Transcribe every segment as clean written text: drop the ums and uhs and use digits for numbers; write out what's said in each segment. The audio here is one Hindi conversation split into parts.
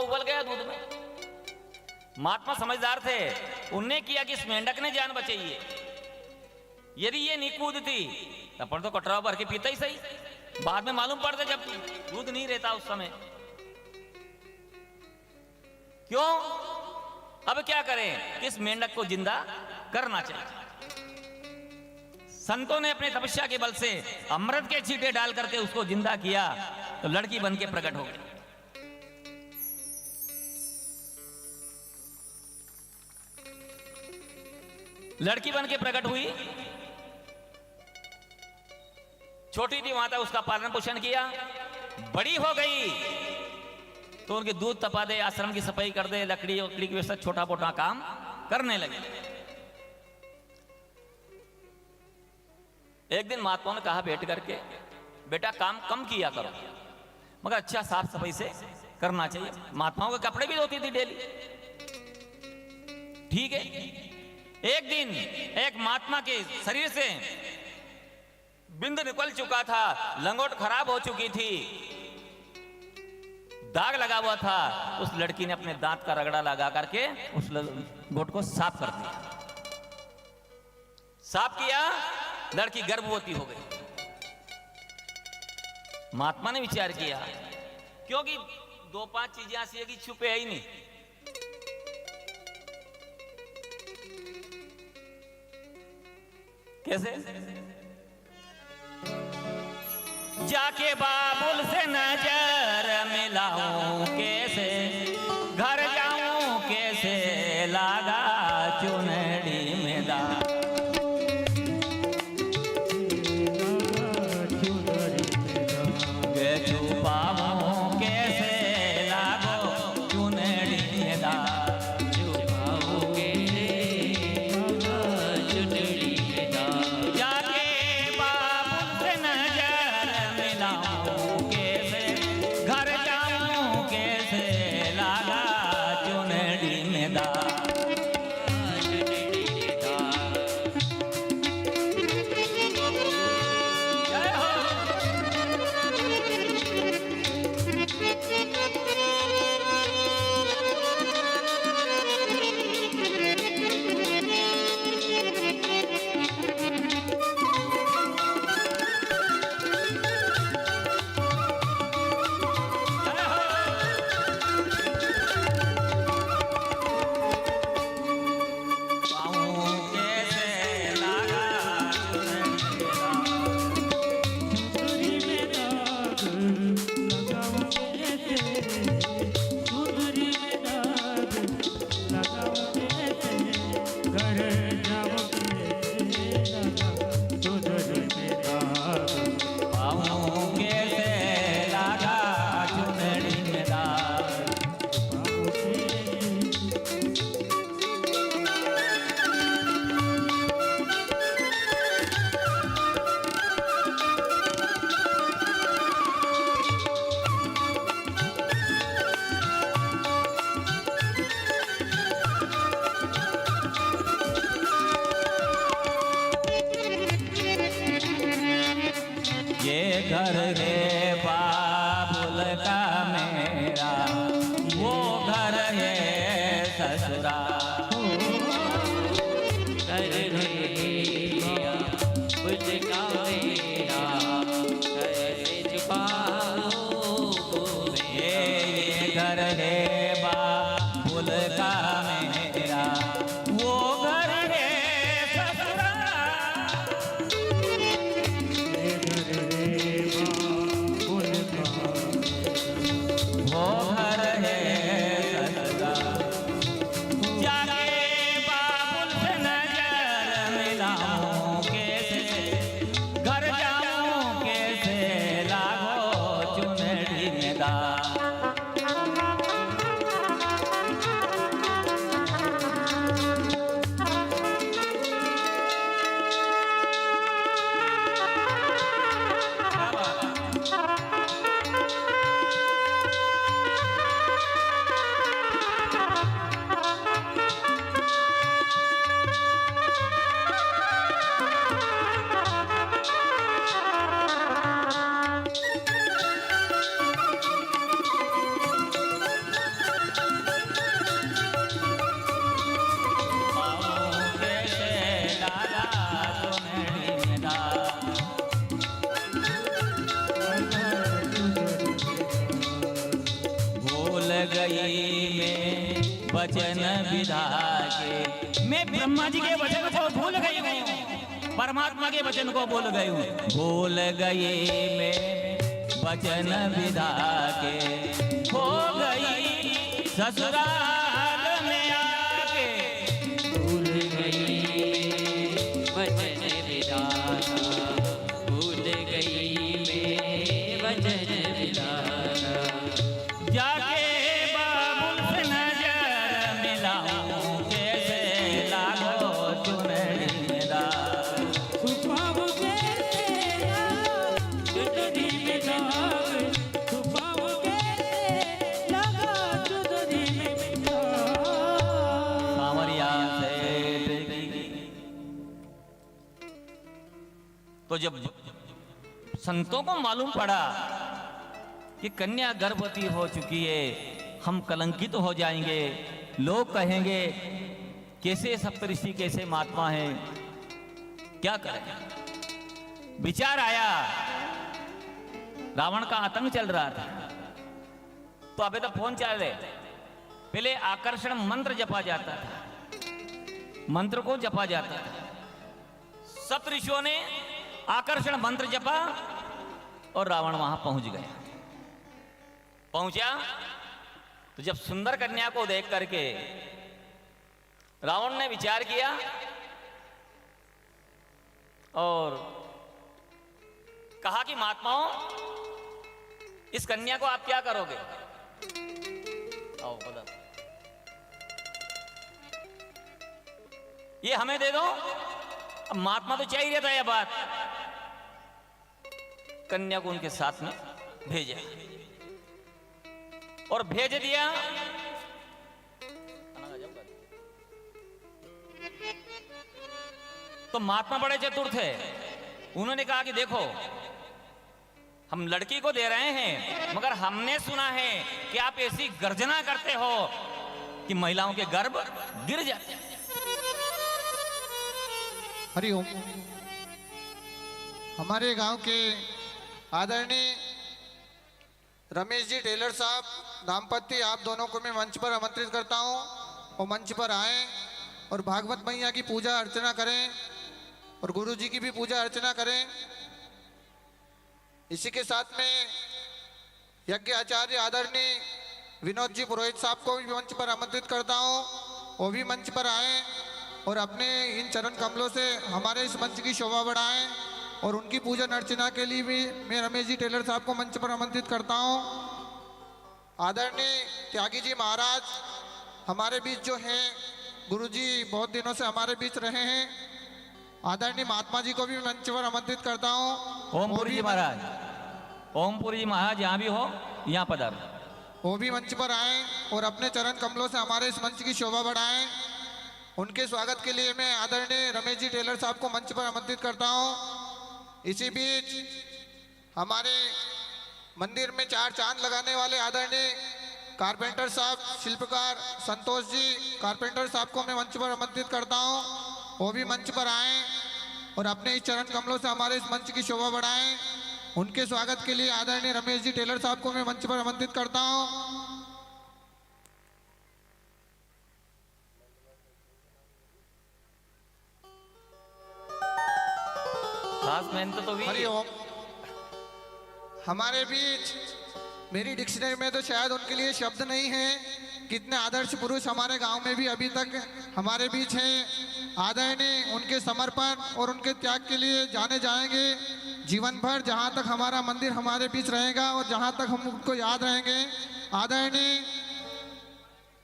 उबल गया दूध में। महात्मा समझदार थे, उनने किया कि इस मेंढक ने जान बचाई है, यदि ये नहीं कूदती तो अपन तो कटरा भर के पीता ही सही। बाद में मालूम पड़ता जब दूध नहीं रहता उस समय। क्यों? अब क्या करें, इस मेंढक को जिंदा करना चाहिए। संतों ने अपने तपस्या के बल से अमृत के छींटे डाल करके उसको जिंदा किया, तो लड़की बन के प्रकट हो गई। लड़की बन के प्रकट हुई, छोटी थी माता, उसका पालन पोषण किया, बड़ी हो गई तो उनके दूध तपा दे, आश्रम की सफाई कर दे, लकड़ी की व्यवस्था, छोटा मोटा काम करने लगे। एक दिन महात्मा ने कहा बैठ करके, बेटा काम कम किया करो, मगर अच्छा साफ सफाई से करना चाहिए। महात्माओं के कपड़े भी धोती थी डेली। ठीक है। एक दिन एक महात्मा के शरीर से बिंद निकल चुका था, लंगोट खराब हो चुकी थी, दाग लगा हुआ था। उस लड़की ने अपने दांत का रगड़ा लगा करके उस गोट को साफ कर दिया। साफ किया, लड़की गर्भवती हो गई। महात्मा ने विचार किया, क्योंकि 2-5 चीजें ऐसी है कि छुपे है ही नहीं। कैसे? जाके बाबुल से नजर मिलाऊं कैसे, घर जाऊं कैसे, लागा चुनड़ी में दाग। छुपाऊं कैसे, लागो चुनड़ी में दाग। छुपाऊं कैसे, चुनड़ी में दाग। जाके बाबुल से नजर मिलाऊं कैसे, घर जाऊं कैसे, लागा चुनड़ी में दाग। घर है बाबुल का मेरा, वो घर है ससुरा। घर है बाबुल का मेरा, कैसे छुपाऊं ये घर है बाबुल का मेरा, वो घर है ससुरा। गई मैं वचन विधाके। मैं ब्रह्मा जी के वचन को भूल गई हूँ, परमात्मा के वचन को भूल गई हूँ। भूल गई मैं वचन विधाके, हो गई ससुराल में आके। भूल गई वचन विधाता, भूल गई मैं वचन विधाता। जाके बाबुल से नजर मिलाऊं, कैसे लागो चुनरी में दाग। छुपाव कैसे लगा चुनरी में दाग, छुपाव कैसे लगा चुनरी में दाग। सावरिया सेठ की। तो जब संतों को मालूम पड़ा कि कन्या गर्भवती हो चुकी है, हम कलंकित हो जाएंगे, लोग कहेंगे कैसे सप्तऋषि कैसे महात्मा हैं, क्या करें। विचार आया, रावण का आतंक चल रहा था। तो अबे तो फोन चल रहे, पहले आकर्षण मंत्र जपा जाता था, मंत्र को जपा जाता था। सप्तऋषियों ने आकर्षण मंत्र जपा और रावण वहां पहुंच गया। पहुंचा तो जब सुंदर कन्या को देख करके रावण ने विचार किया और कहा कि महात्माओं, इस कन्या को आप क्या करोगे? आओ बता, ये हमें दे दो। अब महात्मा तो चाहिए था यह बात। कन्या को उनके साथ में भेजा और भेज दिया। तो महात्मा बड़े चतुर थे, उन्होंने कहा कि देखो, हम लड़की को दे रहे हैं, मगर हमने सुना है कि आप ऐसी गर्जना करते हो कि महिलाओं के गर्भ गिर जाते हैं। हरिओम। हमारे गांव के आदरणीय रमेश जी टेलर साहब दाम्पत्य, आप दोनों को मैं मंच पर आमंत्रित करता हूं और मंच पर आएं और भागवत मैया की पूजा अर्चना करें और गुरु जी की भी पूजा अर्चना करें। इसी के साथ में यज्ञ आचार्य आदरणीय विनोद जी पुरोहित साहब को भी मंच पर आमंत्रित करता हूं, वो भी मंच पर आएं और अपने इन चरण कमलों से हमारे इस मंच की शोभा बढ़ाएं। और उनकी पूजन अर्चना के लिए भी मैं रमेश जी टेलर साहब को मंच पर आमंत्रित करता हूं। आदरणीय त्यागी जी महाराज हमारे बीच जो हैं, गुरुजी बहुत दिनों से हमारे बीच रहे हैं। आदरणीय महात्मा जी को भी मंच पर आमंत्रित करता हूं। ओमपुरी जी महाराज, ओमपुरी जी महाराज यहाँ भी हो, यहाँ पधारो। वो भी मंच पर आए और अपने चरण कमलों से हमारे इस मंच की शोभा बढ़ाएं। उनके स्वागत के लिए मैं आदरणीय रमेश जी टेलर साहब को मंच पर आमंत्रित करता हूं। इसी बीच हमारे मंदिर में चार चांद लगाने वाले आदरणीय कारपेंटर साहब, शिल्पकार संतोष जी कारपेंटर साहब को मैं मंच पर आमंत्रित करता हूं, वो भी मंच पर आएं और अपने इस चरण कमलों से हमारे इस मंच की शोभा बढ़ाएं। उनके स्वागत के लिए आदरणीय रमेश जी टेलर साहब को मैं मंच पर आमंत्रित करता हूं। खास मेहनत तो भी। हरिओम। हमारे बीच मेरी डिक्शनरी में तो शायद उनके लिए शब्द नहीं है, कितने आदर्श पुरुष हमारे गांव में भी अभी तक हमारे बीच हैं। आदरणीय उनके समर्पण और उनके त्याग के लिए जाने जाएंगे जीवन भर, जहां तक हमारा मंदिर हमारे बीच रहेगा और जहां तक हम उनको याद रहेंगे। आदरणीय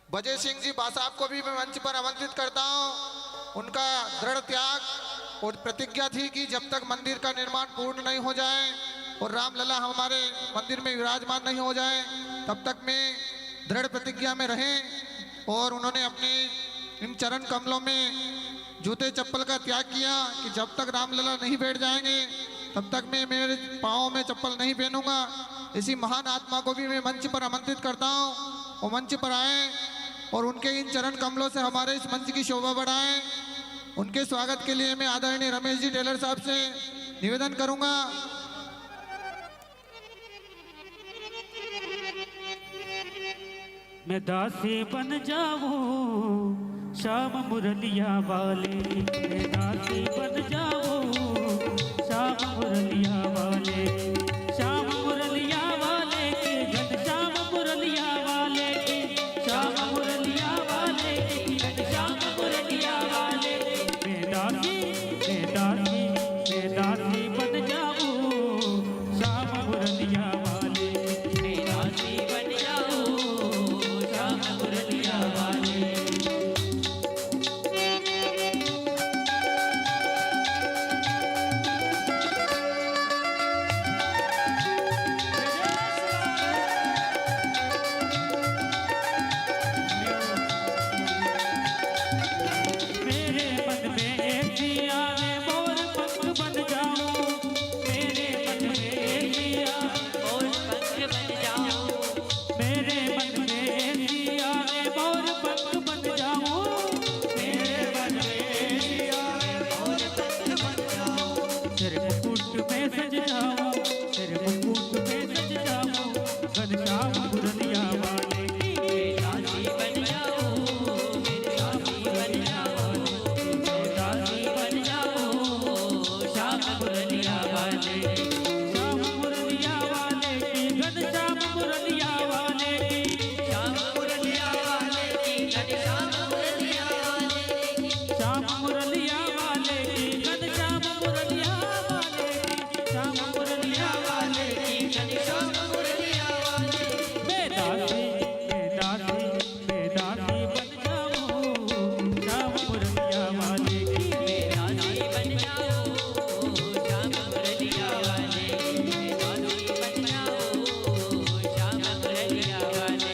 बजय सिंह जी बासाब को भी मैं मंच पर आमंत्रित करता हूं। उनका दृढ़ त्याग और प्रतिज्ञा थी कि जब तक मंदिर का निर्माण पूर्ण नहीं हो जाए और रामलला हमारे मंदिर में विराजमान नहीं हो जाए, तब तक मैं दृढ़ प्रतिज्ञा में रहें। और उन्होंने अपने इन चरण कमलों में जूते चप्पल का त्याग किया कि जब तक रामलला नहीं बैठ जाएंगे तब तक मैं मेरे पाँव में चप्पल नहीं पहनूंगा। इसी महान आत्मा को भी मैं मंच पर आमंत्रित करता हूँ, वो मंच पर आए और उनके इन चरण कमलों से हमारे इस मंच की शोभा बढ़ाएं। उनके स्वागत के लिए मैं आदरणीय रमेश जी टेलर साहब से निवेदन करूंगा। मैं दासी बन जाऊं श्याम मुरलिया वाले, मैं दासी बन जाऊं श्याम मुरलिया वाले, श्याम मुरलिया वाले के घन श्याम मुरलिया वाले की, श्याम मुरलिया वाले की घन श्याम मुरलिया वाले, मैं दासी बन जाऊं श्याम मुरलिया वाले, मैं दासी बन जाऊं श्याम मुरलिया वाले। मेरे मन में ऐसी आवे मोर पंख बन जाऊं, मेरे मन में ऐसी आवे मोर पंख बन जाऊं, मेरे मन में ऐसी आवे मोर पंख बन जाऊं, मेरे मन में ऐसी आवे मोर पंख बन जाऊं, तेरे मुकुट में सज जाऊं, तेरे मुकुट में सज जाऊं, घनश्याम मुरलिया वाले की दासी बन जाऊं, मेरे दासी बन जाऊं, मैं दासी बन जाऊं श्याम मुरलिया वाले, श्याम मुरलिया वाले की घनश्याम मुरलिया वाले की, श्याम मुरलिया वाले की घनश्याम मुरलिया वाले की, श्याम मुरलिया वाले की घनश्याम मुरलिया वाले की, श्याम मुरलिया वाले की घनश्याम मुरलिया वाले, मैं दासी बन जाऊं श्याम मुरलिया वाले की, मैं दासी बन जाऊं श्याम मुरलिया वाले, मैं दासी बन जाऊं श्याम मुरलिया वाले।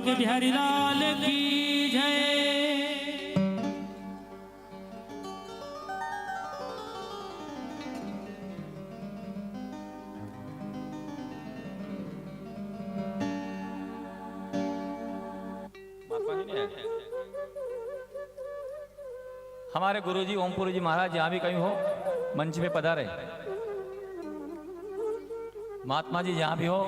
बांके बिहारी लाल की जय। हमारे गुरुजी ओमपुरी जी महाराज जहां भी कहीं हो मंच पे पधारे। महात्मा जी जहां भी हो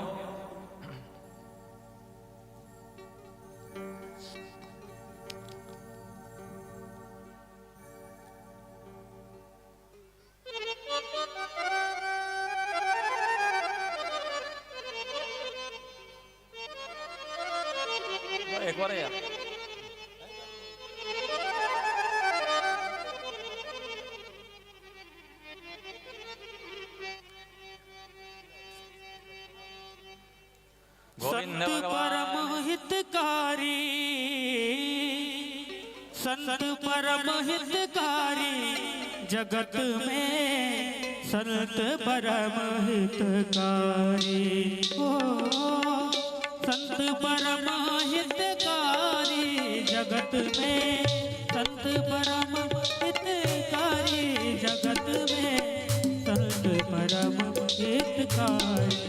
एक बार यार गोविंद संत परम हितकारी, संत परम हितकारी, जगत में संत परम हितकारी। ओ संत परम हितकारी, जगत में संत परम हितकारी, जगत में संत परम हितकारी,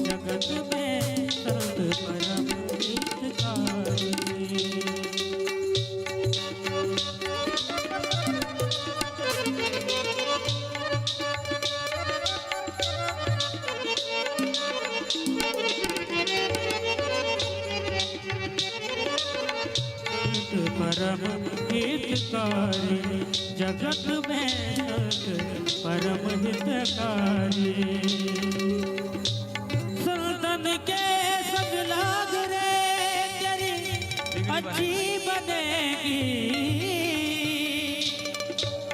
जगत में संत परम हितकारी। परम हितकारी, जगत में संत परम हितकारी। संतन के संग लाग रे तेरी अच्छी बनेगी,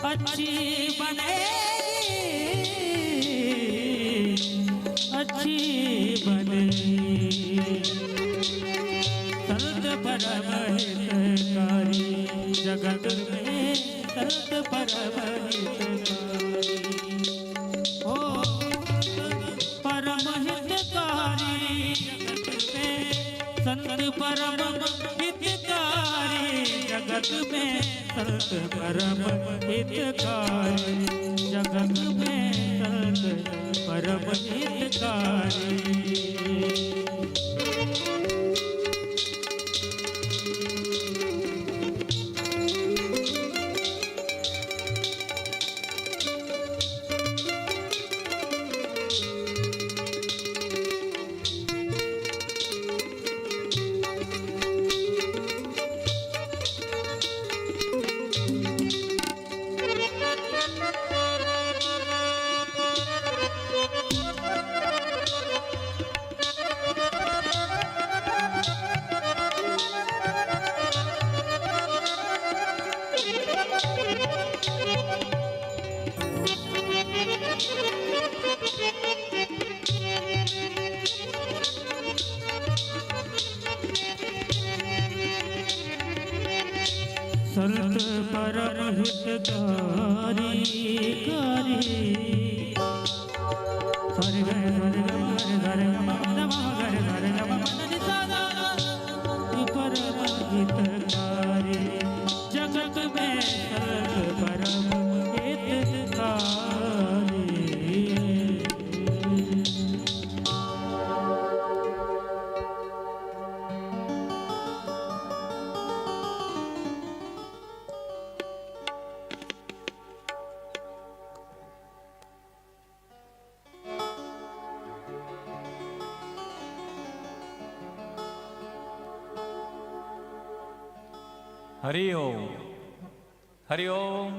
अच्छी बनेगी, अच्छी बनेगी। संत परम हितकारी, जगत में संत परम हितकारी। ओ परम हितकारी, जगत में संत परम हितकारी, जगत में संत परम हितकारी, जगत में संत परम हितकारी। संत परम हितकारी कारी। सरे गरे सरे गरे गरे गरे गरे गरे परम हितकारी, जगत में संत परम हितकारी। हरि ओम, हरि ओम।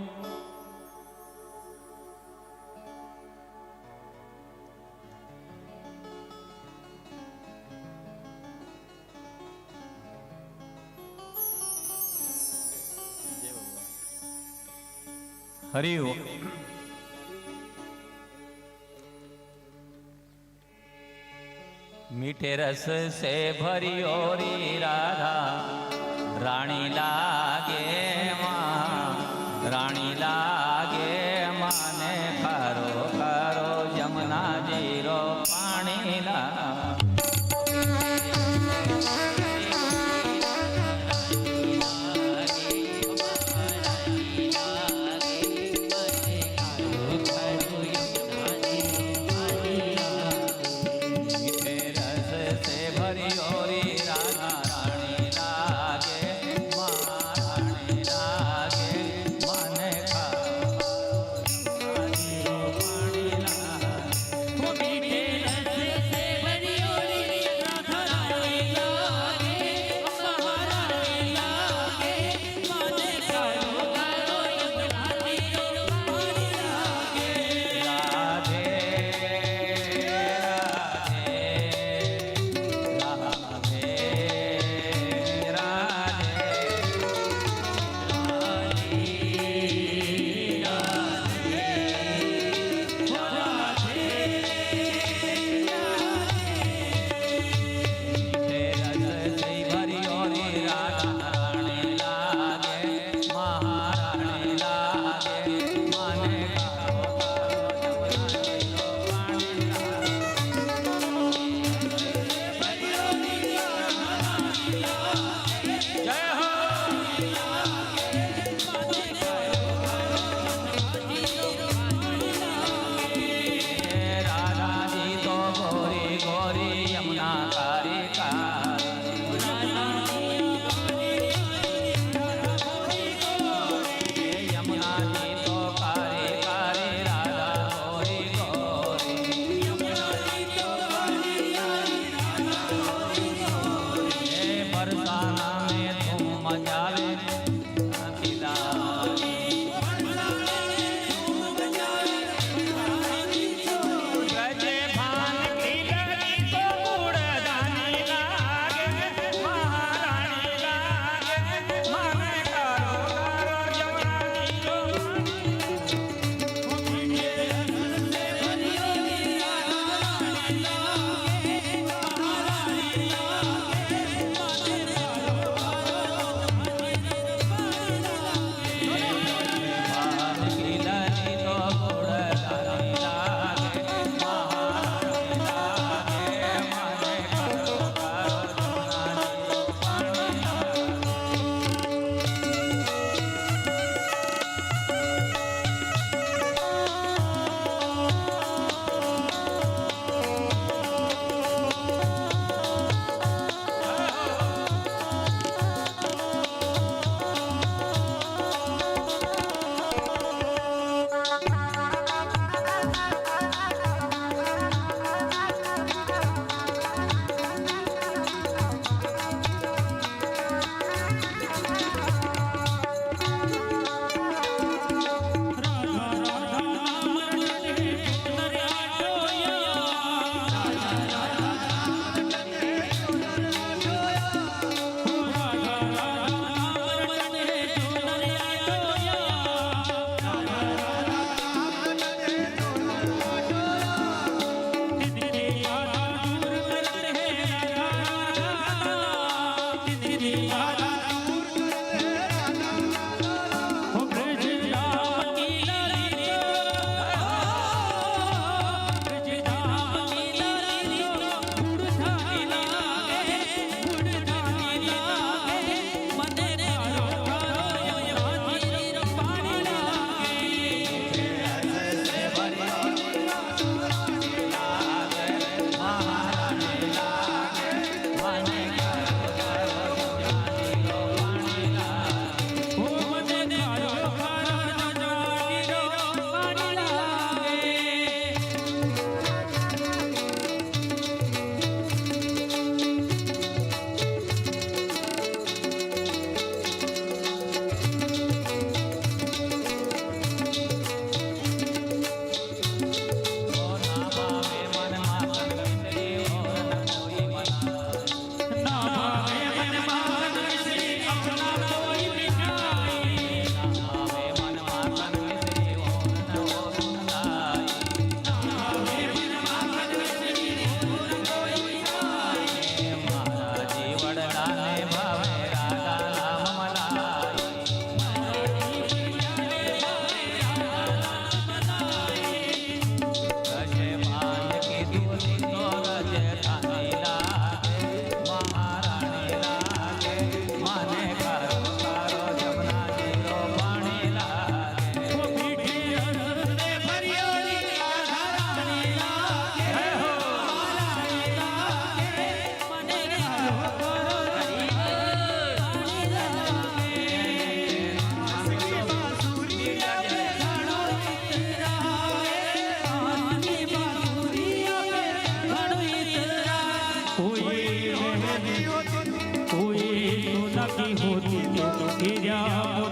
हरि ओम। मीठे रस से भरी ओरी राधा रानी लागे माँ, रानी लागे माने करो करो जमुना जीरो पानी ला। मजावे अखिलानी गजे भान की लगी तो कूड़दानी लागे महारानी लागे माने कारो कारो जवानी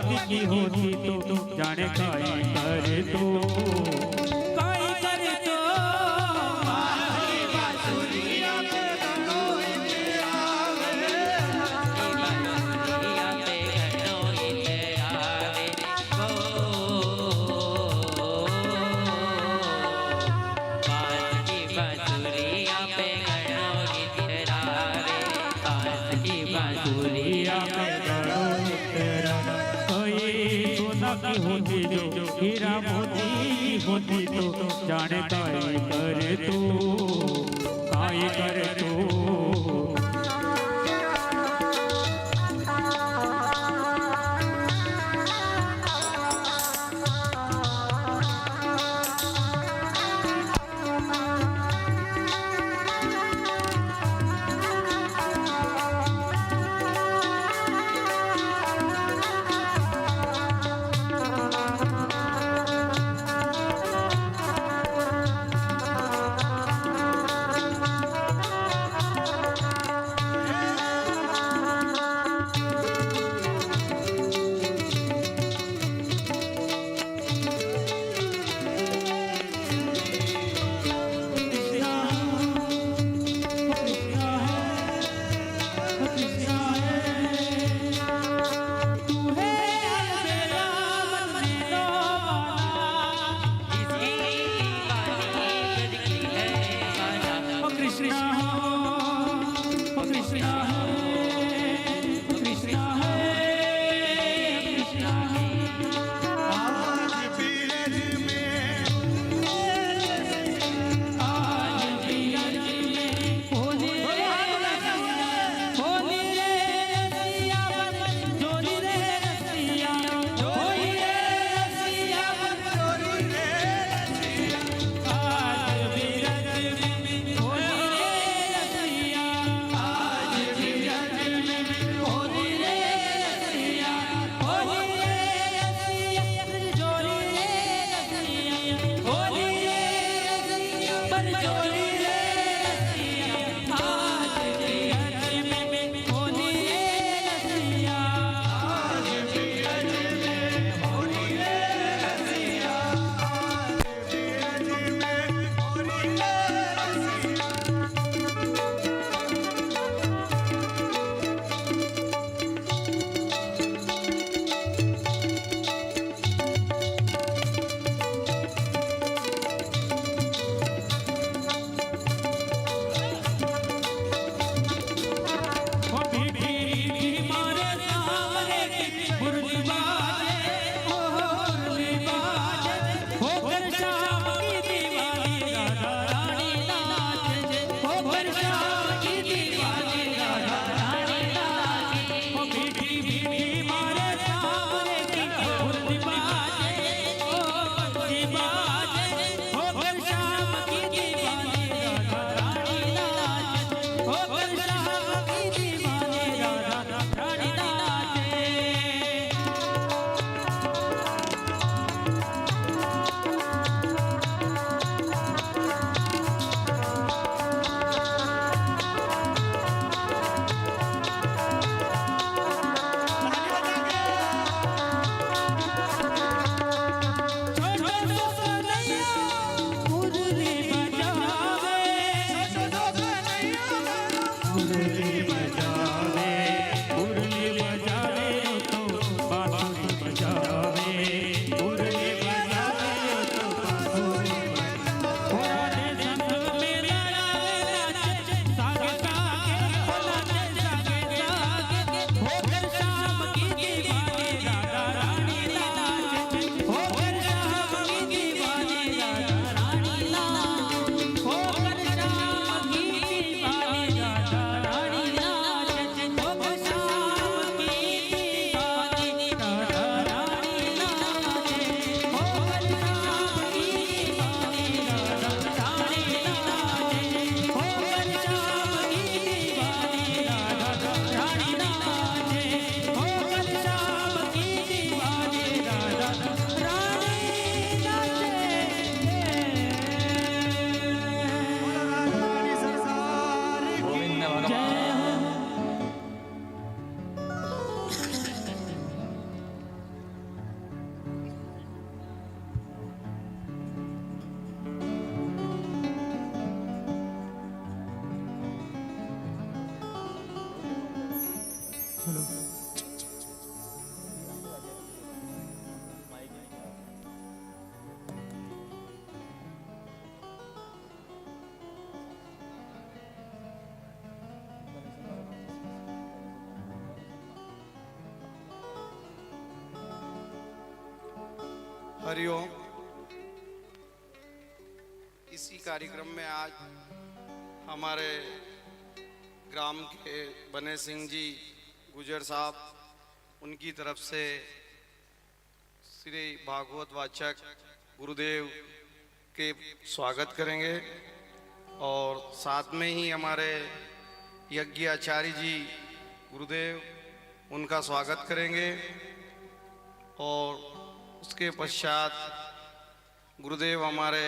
जो की होती तो जाने काई करे तो काई करे तो होती जो हीरा मोती होती तो जाने काई करे तो हरिओम। इसी कार्यक्रम में आज हमारे ग्राम के बने सिंह जी गुजर साहब, उनकी तरफ से श्री भागवत वाचक गुरुदेव के स्वागत करेंगे और साथ में ही हमारे यज्ञ आचार्य जी गुरुदेव, उनका स्वागत करेंगे। और उसके पश्चात गुरुदेव हमारे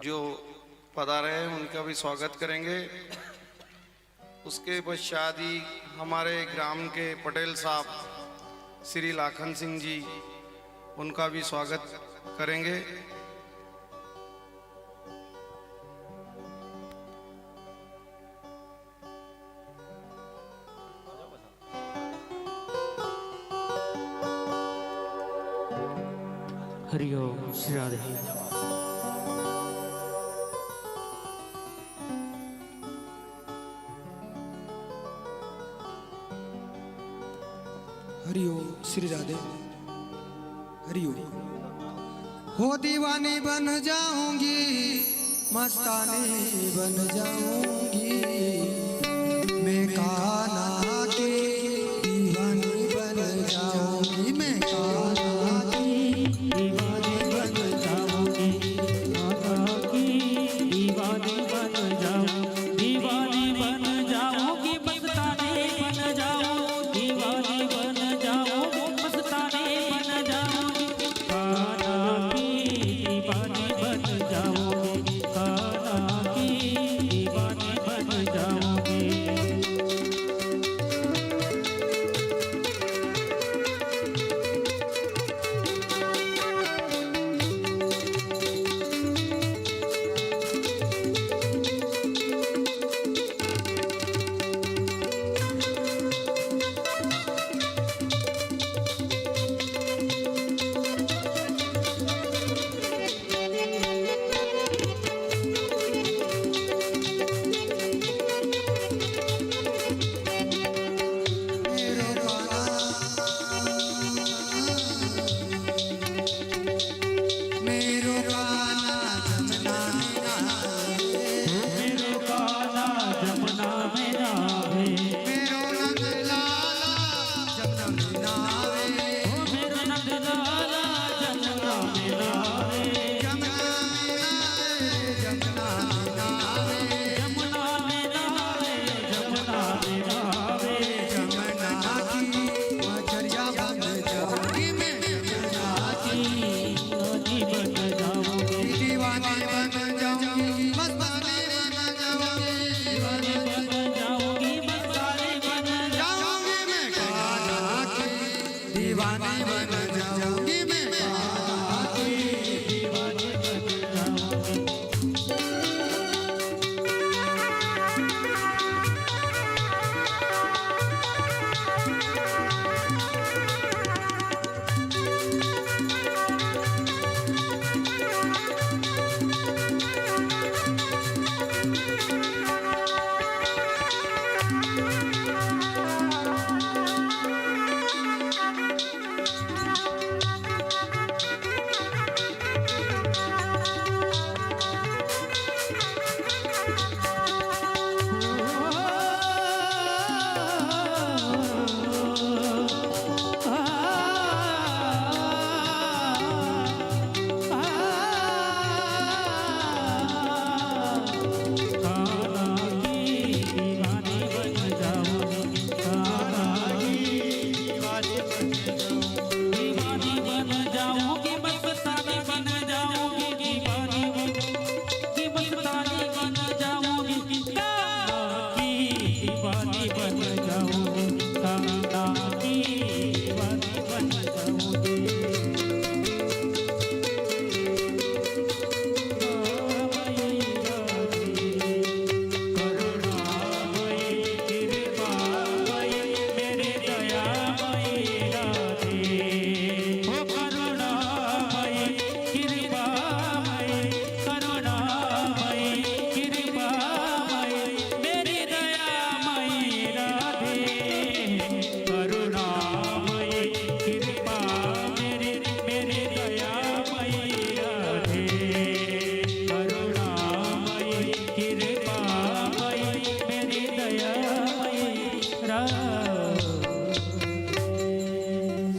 जो पधारे हैं उनका भी स्वागत करेंगे। उसके पश्चात ही हमारे ग्राम के पटेल साहब श्री लाखन सिंह जी, उनका भी स्वागत करेंगे। हरिओम श्री राधे। हरिओम श्री राधे। हरिओम। हो दीवानी बन जाऊंगी, मस्तानी बन जाऊंगी, मैं कान्हा की दीवानी बन जाऊंगी, मैं कान्हा की दीवानी बन जाऊंगी, कान्हा की दीवानी बन जाऊंगी, दीवानी बन जाऊंगी, मस्तानी बन जाऊंगी, दीवानी बन जाऊंगी, मस्तानी बन जाऊंगी, कान्हा की दीवानी बन जाऊंगी, कान्हा की दीवानी बन जाऊंगी। मेरो कान्हा जमुना में नहाए, मेरो कान्हा जमुना में नहाए, मेरो नंद लाला जमुना में नहाए, मेरो नंद लाला जमुना में नहाए, जमुना में नहाए, जमुना में नहाए, जमुना में नहाए, जमुना की मछरिया बन जाऊंगी, मैं जमुना की दीवानी बन जाऊंगी, दीवानी बन जाऊंगी, मस्तानी बन जाऊंगी, दीवानी बन जाऊंगी, मस्तानी बन जाऊंगी, मैं कान्हा की दीवानी बन जाऊंगी, मैं कान्हा की दीवानी बन जाऊंगी।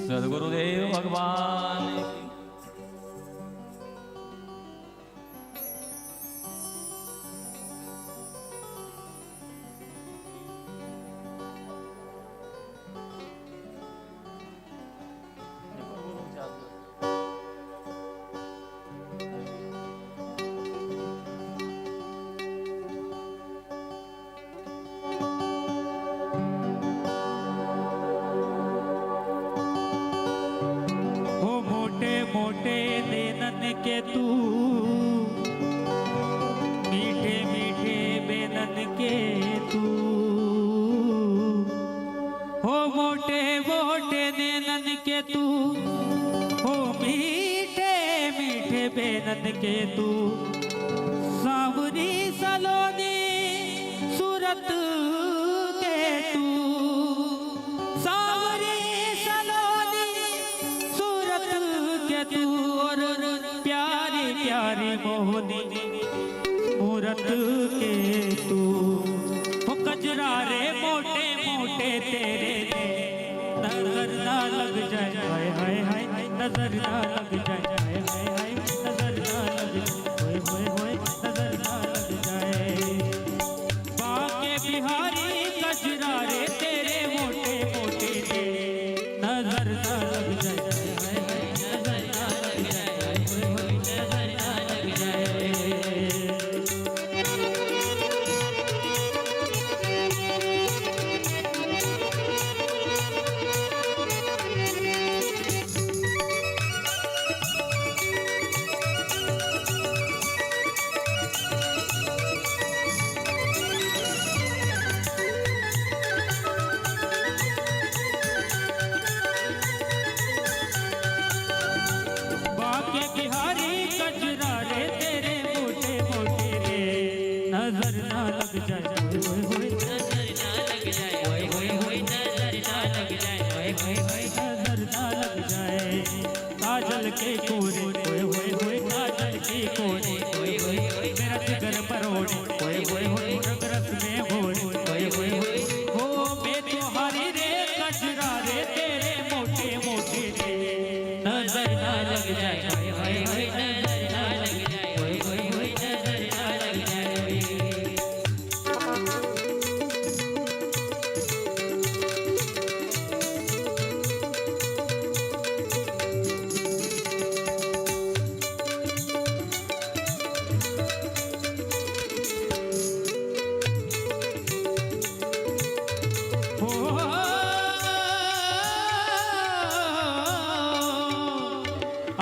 सदगुरुदेव भगवान की। हो मोटे मोटे देनन के तू, मीठे मीठे बेनन के तू, हो मोटे मोटे देनन के तू, हो मीठे मीठे बेनन के तू, सांवरी सलोनी सूरत के तू, सांवरी सलोनी सूरत के तू, और प्यारी प्यारी मोहनी मूरत के तू, हो कजरा रे मोटे मोटे तेरे नजर ना लग जाए, हाय हाय हाय नजर ना लग जाए, हाय हाय हाय नजर ना लग जाए, होए होए नजर ना लग जाए। बाके बिहारी कजरा रे तेरे मोटे मोटे नजर ना लग जाए, हाय हाय नजर ना लग जाए, होए होए नजर ना लग जाए। बाके बिहारी कजरा रे तेरे मोटे मोटे रे नजर ना लग जाए, होए होए नजर ना लग जाए, होए होए होए नजर ना लग जाए, होए होए होए नजर ना लग जाए। काजल के कोरे होए होए होए काजल के कोरे, होए होए होए मेरा जिगर परोड़े, होए होए होए रग रस में होड़े, होए होए होए हो मैं तुम्हारी रे कजरा रे तेरे मोटे मोटे रे नजर ना लग जाए, हाय हाय हाय नजर ना लग जाए, होए होए होए नजर ना लग जाए।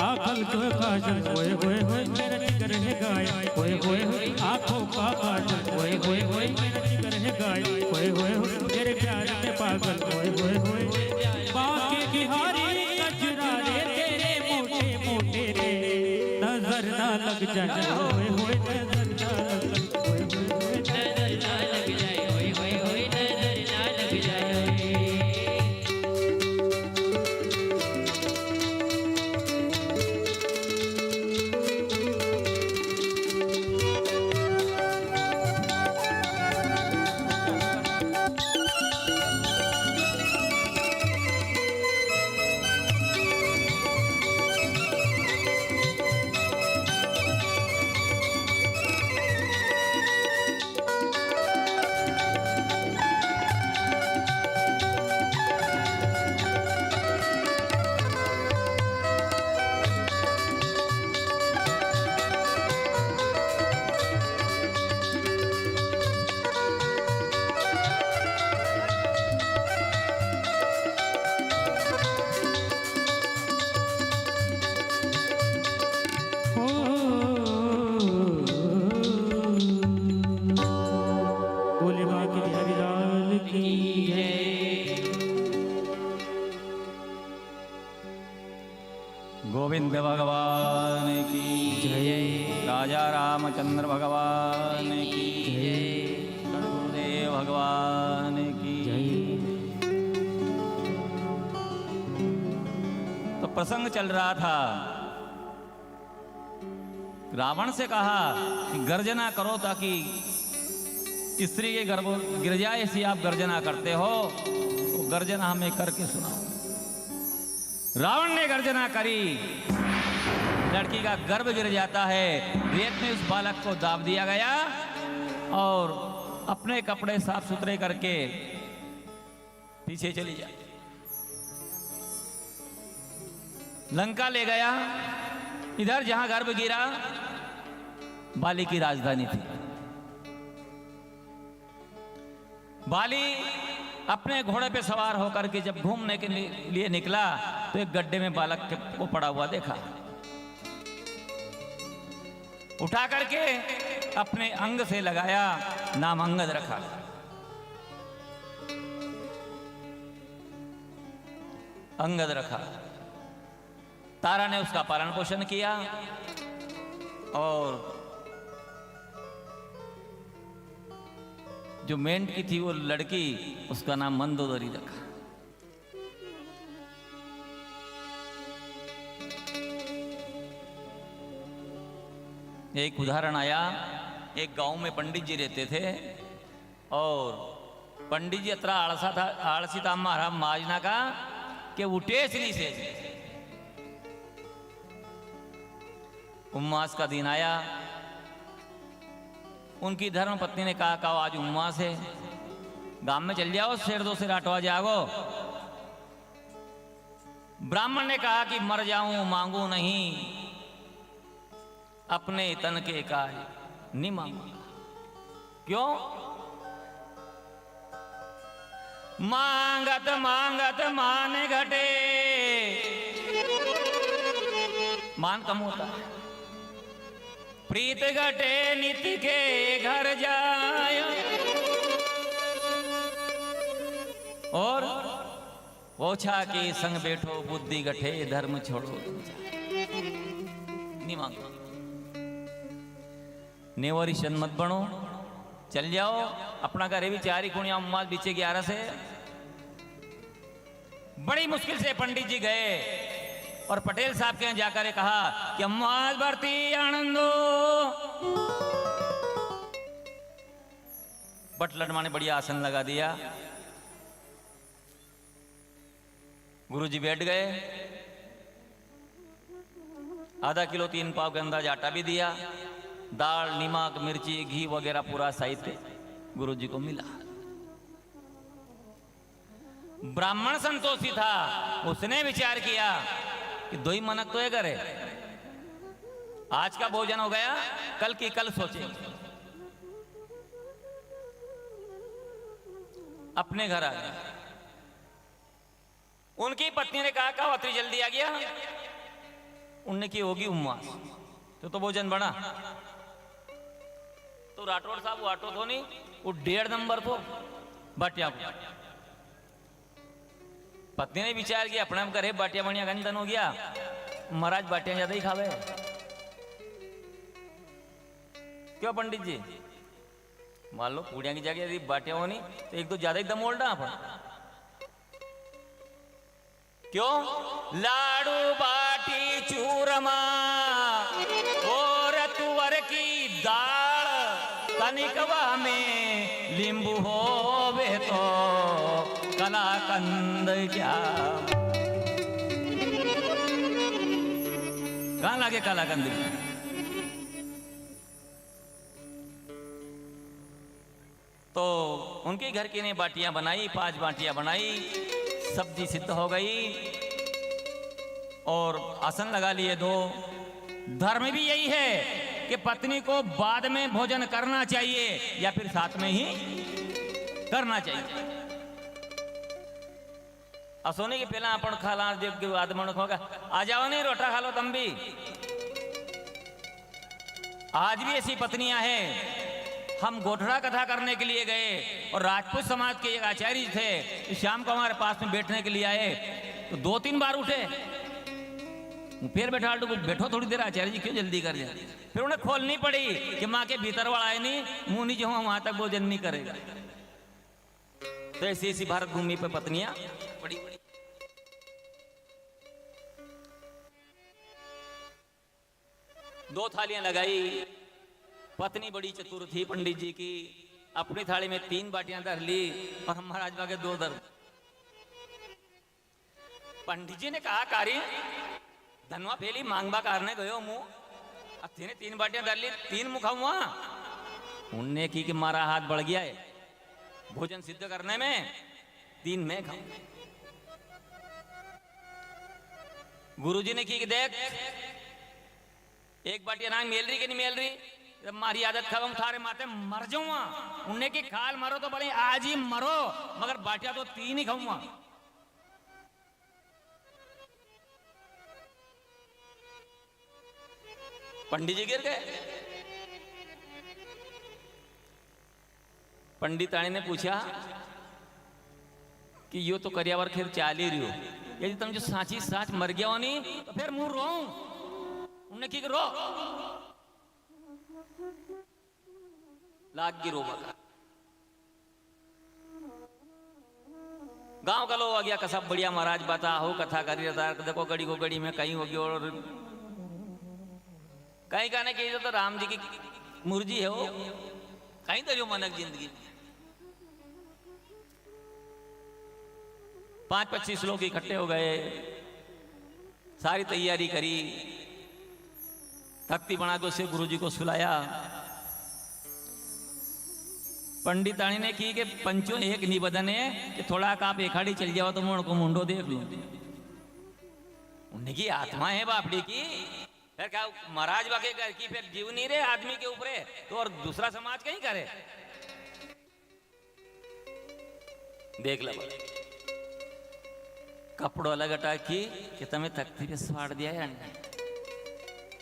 आंखल को काजल, होए होए होए मेरा जिगर है गाया, होए होए होए आंखों का काजल, होए होए होए मेरा जिगर है गाया, होए होए होए मेरे प्यार में पागल, होए होए होए बाके बिहारी कजरा रे तेरे मोटे मोटे रे नजर ना लग जाए, होए होए नजर ना लग जाए, होए होए होए नजर ना लग जाए, होए होए होए नजर ना लग जाए। गोविंद भगवान की जय, राजा रामचंद्र भगवान की जय, गुरुदेव भगवान की जय। तो प्रसंग चल रहा था, रावण से कहा कि गर्जना करो ताकि स्त्री के गर्भ गिर जाए, ऐसी आप गर्जना करते हो। गर्जना हमें करके सुनाओ। रावण ने गर्जना करी, लड़की का गर्भ गिर जाता है, रेत में उस बालक को दाब दिया गया और अपने कपड़े साफ सुथरे करके पीछे चली जाती। लंका ले गया। इधर जहां गर्भ गिरा बाली की राजधानी थी। बाली अपने घोड़े पे सवार होकर के जब घूमने के लिए निकला तो एक गड्ढे में बालक को पड़ा हुआ देखा। उठा करके अपने अंग से लगाया, नाम अंगद रखा। अंगद रखा। तारा ने उसका पालन पोषण किया और जो मेंढकी थी वो लड़की, उसका नाम मंदोदरी रखा। एक उदाहरण आया, एक गांव में पंडित जी रहते थे और पंडित जी अतरा आलसी था हमारा माजना का कि उठे नहीं से। उम्मास का दिन आया। उनकी धर्म पत्नी ने कहा आज उम्मास है, गांव में चल जाओ, शेर दो से राटवा जागो। ब्राह्मण ने कहा कि मर जाऊं मांगू नहीं, अपने तन के काय नहीं मांगूंगा। क्यों? मांगत मांगत मान घटे। मान कम होता है। प्रीत घटे नित के घर जाय, और ओछा के संग बैठो बुद्धि घटे धर्म छोड़ो। नहीं मांगो, नेवरी शन मत बनो, चल जाओ अपना घरे भी 4 ही कुणिया उम्मास बीचे 11 से। बड़ी मुश्किल से पंडित जी गए और पटेल साहब के यहाँ जाकर कहा कि अम्मास भरती आनंदो। बट लड़मा ने बढ़िया आसन लगा दिया। गुरुजी बैठ गए। आधा किलो 3 पाव के अंदाज आटा भी दिया। दाल, नमक, मिर्ची, घी वगैरह पूरा साहित्य गुरुजी को मिला। ब्राह्मण संतोषी था। उसने विचार किया कि 2 ही मनक तो है घरे, आज का भोजन हो गया, कल की कल सोचेंगे। अपने घर आ गया। उनकी पत्नी ने कहा अतरी जल्दी आ गया। उनने की होगी उम्मास, तो भोजन बना। तो राठौड़ साहब वो आटो तो नहीं, वो 1.5 नंबर तो बाटिया। पत्नी ने विचार किया अपने करे बाटिया बढ़िया गंदन हो गया, महाराज बाटिया ज्यादा ही खावे। क्यों पंडित जी? मान लो पूड़िया की जगह यदि बाटिया होनी तो 1-2 ज्यादा ही दम ओल्डा अपन। क्यों? लाडू बाटी चूरमा और तुअर की दाल, तनिकवा में लींबू होवे तो कलाकंद क्या। कहां लागे कलाकंद? तो उनके घर की ने बाटियां बनाई, 5 बाटियां बनाई, सब्जी सिद्ध हो गई और आसन लगा लिए 2। धर्म भी यही है कि पत्नी को बाद में भोजन करना चाहिए या फिर साथ में ही करना चाहिए। असोने के पहला अपन खाला देव के बाद मन होगा, आ जाओ नहीं रोटा खा लो तुम भी। आज भी ऐसी पत्नियां हैं। हम गोठड़ा कथा करने के लिए गए और राजपूत समाज के एक आचार्य थे, शाम को हमारे पास में बैठने के लिए आए तो 2-3 बार उठे, फिर बैठा तो बैठो थोड़ी देर आचार्य जी, क्यों जल्दी कर जाए। फिर उन्हें खोलनी पड़ी कि माँ के भीतर वाला है नहीं, मुंह नहीं जो वहां तक भोजन नहीं करेगा। तो ऐसी भारत भूमि पर पत्नियां बड़ी बड़ी। दो थालियां लगाई। पत्नी बड़ी चतुर थी पंडित जी की, अपनी थाली में 3 बाटियां धर ली और हम महाराज के 2 धर। पंडित जी ने कहा कारी धनवा फेली मांगबा कारने गयो मुंह तेने 3 बाटियां धर ली 3 मुखाऊआ उनने की कि मारा हाथ बढ़ गया है भोजन सिद्ध करने में 3 मैं खाऊं। गुरुजी ने की कि देख एक बाटिया नांग मेल रही कि नहीं मेल रही जब मारी आदत खबम थारे माते मर जाऊंगा उनने की खाल मरो तो भले आज ही मरो मगर बाटिया तो 3 ही खाऊंगा। पंडित जी गिर गए। पंडिताणी ने पूछा कि यो तो करियावर खेर चाल ही रही हो यदि तुम जो साची साच मर गया हो नहीं तो फिर मुंह रो उन्हें की रो लाग गिरो बका गांव का लोग आ गया कसब बढ़िया महाराज बता हो कथा करी रहा देखो गड़ी को गड़ी में कहीं होगी और कहीं कहने की तो राम जी की मुर्जी है वो कहीं तो जो मनक जिंदगी 5-25 लोग इकट्ठे हो गए सारी तैयारी करी तख्ती बना के उससे गुरुजी को सुलाया। पंडिताणी ने की कि पंचों एक निबंधन है कि थोड़ा आप एखाड़ी चल जाओ तो मैं उनको मुंडो देख लूं उनकी आत्मा है बापड़ी की फिर क्या महाराज बाके घर की फिर जीव नहीं रहे आदमी के ऊपर तो और दूसरा समाज कहीं करे देख लो कपड़ो अलग हटा की कि तमें तख्ती पे स्वाड़ दिया है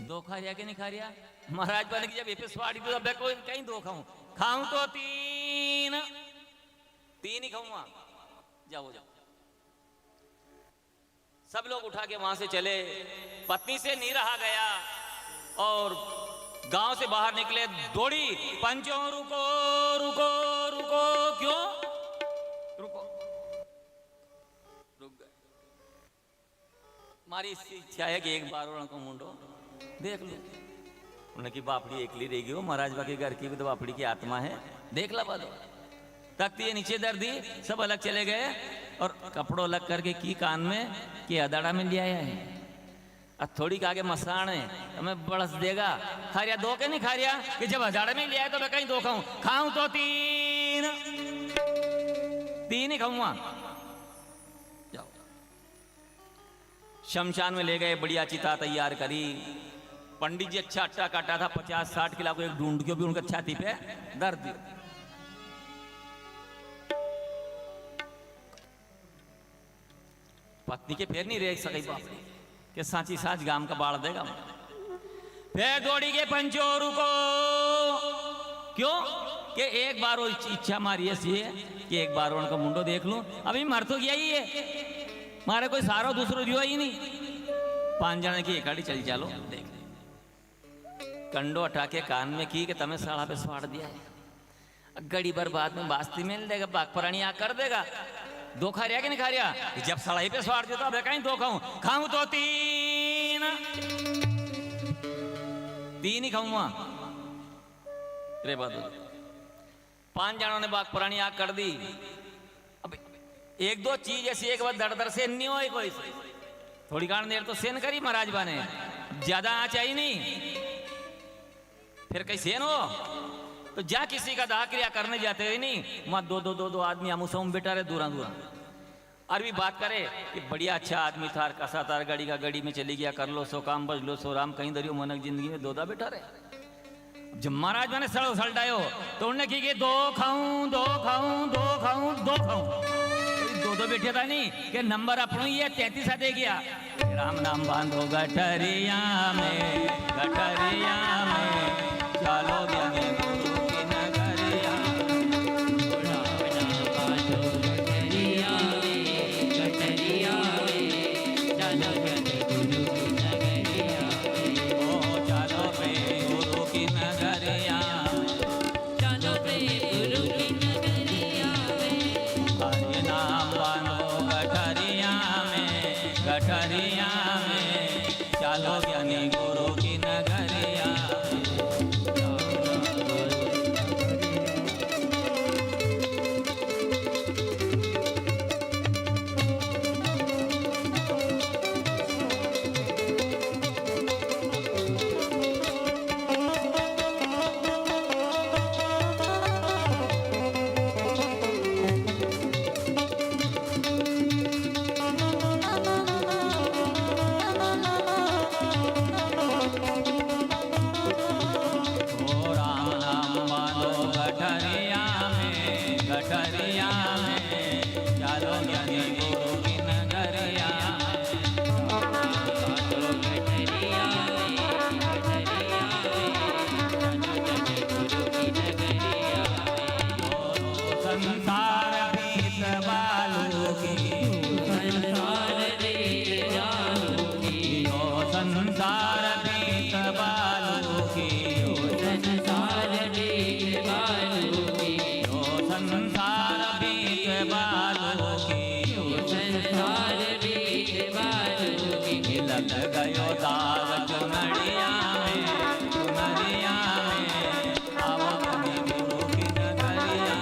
दो खा रिया कि नहीं खा रिया महाराज बने की जब ये पे स्वाड़ी तो अब कोई कहीं 2 खाऊं खाऊं तो 3 ही खाऊंगा जाओ जाओ। सब लोग उठा के वहां से चले पत्नी से नहीं रहा गया और गांव से बाहर निकले दौड़ी पंचों रुको रुको रुको क्यों रुको रुक गए। हमारी इच्छा है कि एक बार उनको मुंडो देख लो उनकी बापड़ी एकली रहेगी वो महाराज बाकी घर की भी तो बापड़ी की आत्मा है देख ला बालो तख्ती ये नीचे दर दी सब अलग चले गए और कपड़ों अलग करके की कान में कि अदाड़ा में ले आया है अब थोड़ी का आगे मसाण है हमें बड़स देगा खा रिया 2 के नहीं खा रिया कि जब अदाड़ा में ले आया तो मैं कहीं 2 खाऊं खाऊं तो 3 ही खाऊंगा जाओ। शमशान में ले गए बढ़िया चिता तैयार करी पंडित जी अच्छा अच्छा काटा था 50-60 किलो को एक ढूंढ के भी उनका छाती पे दर्द दिया। पत्नी के फिर नहीं रह सकी बाप के साची साच गांव का बाढ़ देगा फिर दौड़ी के पंचोरू को क्यों कि एक बार वो इच्छा मारी ऐसी है कि एक बार उनका मुंडो देख लूं अभी मर तो गया ही है मारे कोई सारो दूसरो जो ही नहीं 5 जने की इकट्ठी चली चलो देख कंडो हटा के कान में की कि तमें साड़ा पे स्वाड़ दिया है गड़ी भर बाद में बास्ती मिल देगा बाग प्राणी आ कर देगा 2 खा रिया कि नहीं खा रिया जब सड़ाई पे स्वाड़ देता अब कहीं 2 खाऊं खाऊं तो 3 ही खाऊंगा रे बात 5 जनों ने बाग प्राणी आग कर दी। अब 1-2 चीज ऐसी एक बार दर दर से नहीं हो कोई थोड़ी गाड़ देर तो सेन करी महाराज बाने ज्यादा आँच आई नहीं फिर कहीं सेन हो तो जा किसी का दाह क्रिया करने जाते ही नहीं वहां 2 आदमी आमूसम बेटा रहे दूरा दूरा और भी बात करे कि बढ़िया अच्छा आदमी था कसा तार गाड़ी का गड़ी में चली गया कर लो सो काम बज लो सो राम कहीं दरियो मनक जिंदगी में 2 बेटा रहे। जब महाराज मैंने सड़ो सलटायो तो उन्होंने की 2 खाऊं 2 खाऊं 2 खाऊं 2 खाऊं 2 बेटे था नहीं कि नंबर अपनो ये 33 दे गया राम नाम बांधो गठरिया में चलो ज्ञानी गुरु की नगरिया ओ चलो पे गुरु की नगरिया हरि नाम बांधो गठरिया में चलो ज्ञानी गुरु की नगरिया ज्ञानी गुरु की नगरिया संसार बीत बालू की संसार बीत बालू की संसार बीत बालू की संसार बीत बालू की संसार बीत बालू की संसार बीत बालू की लग गयो दाग चुनरिया में आओ ज्ञानी गुरु की नगरिया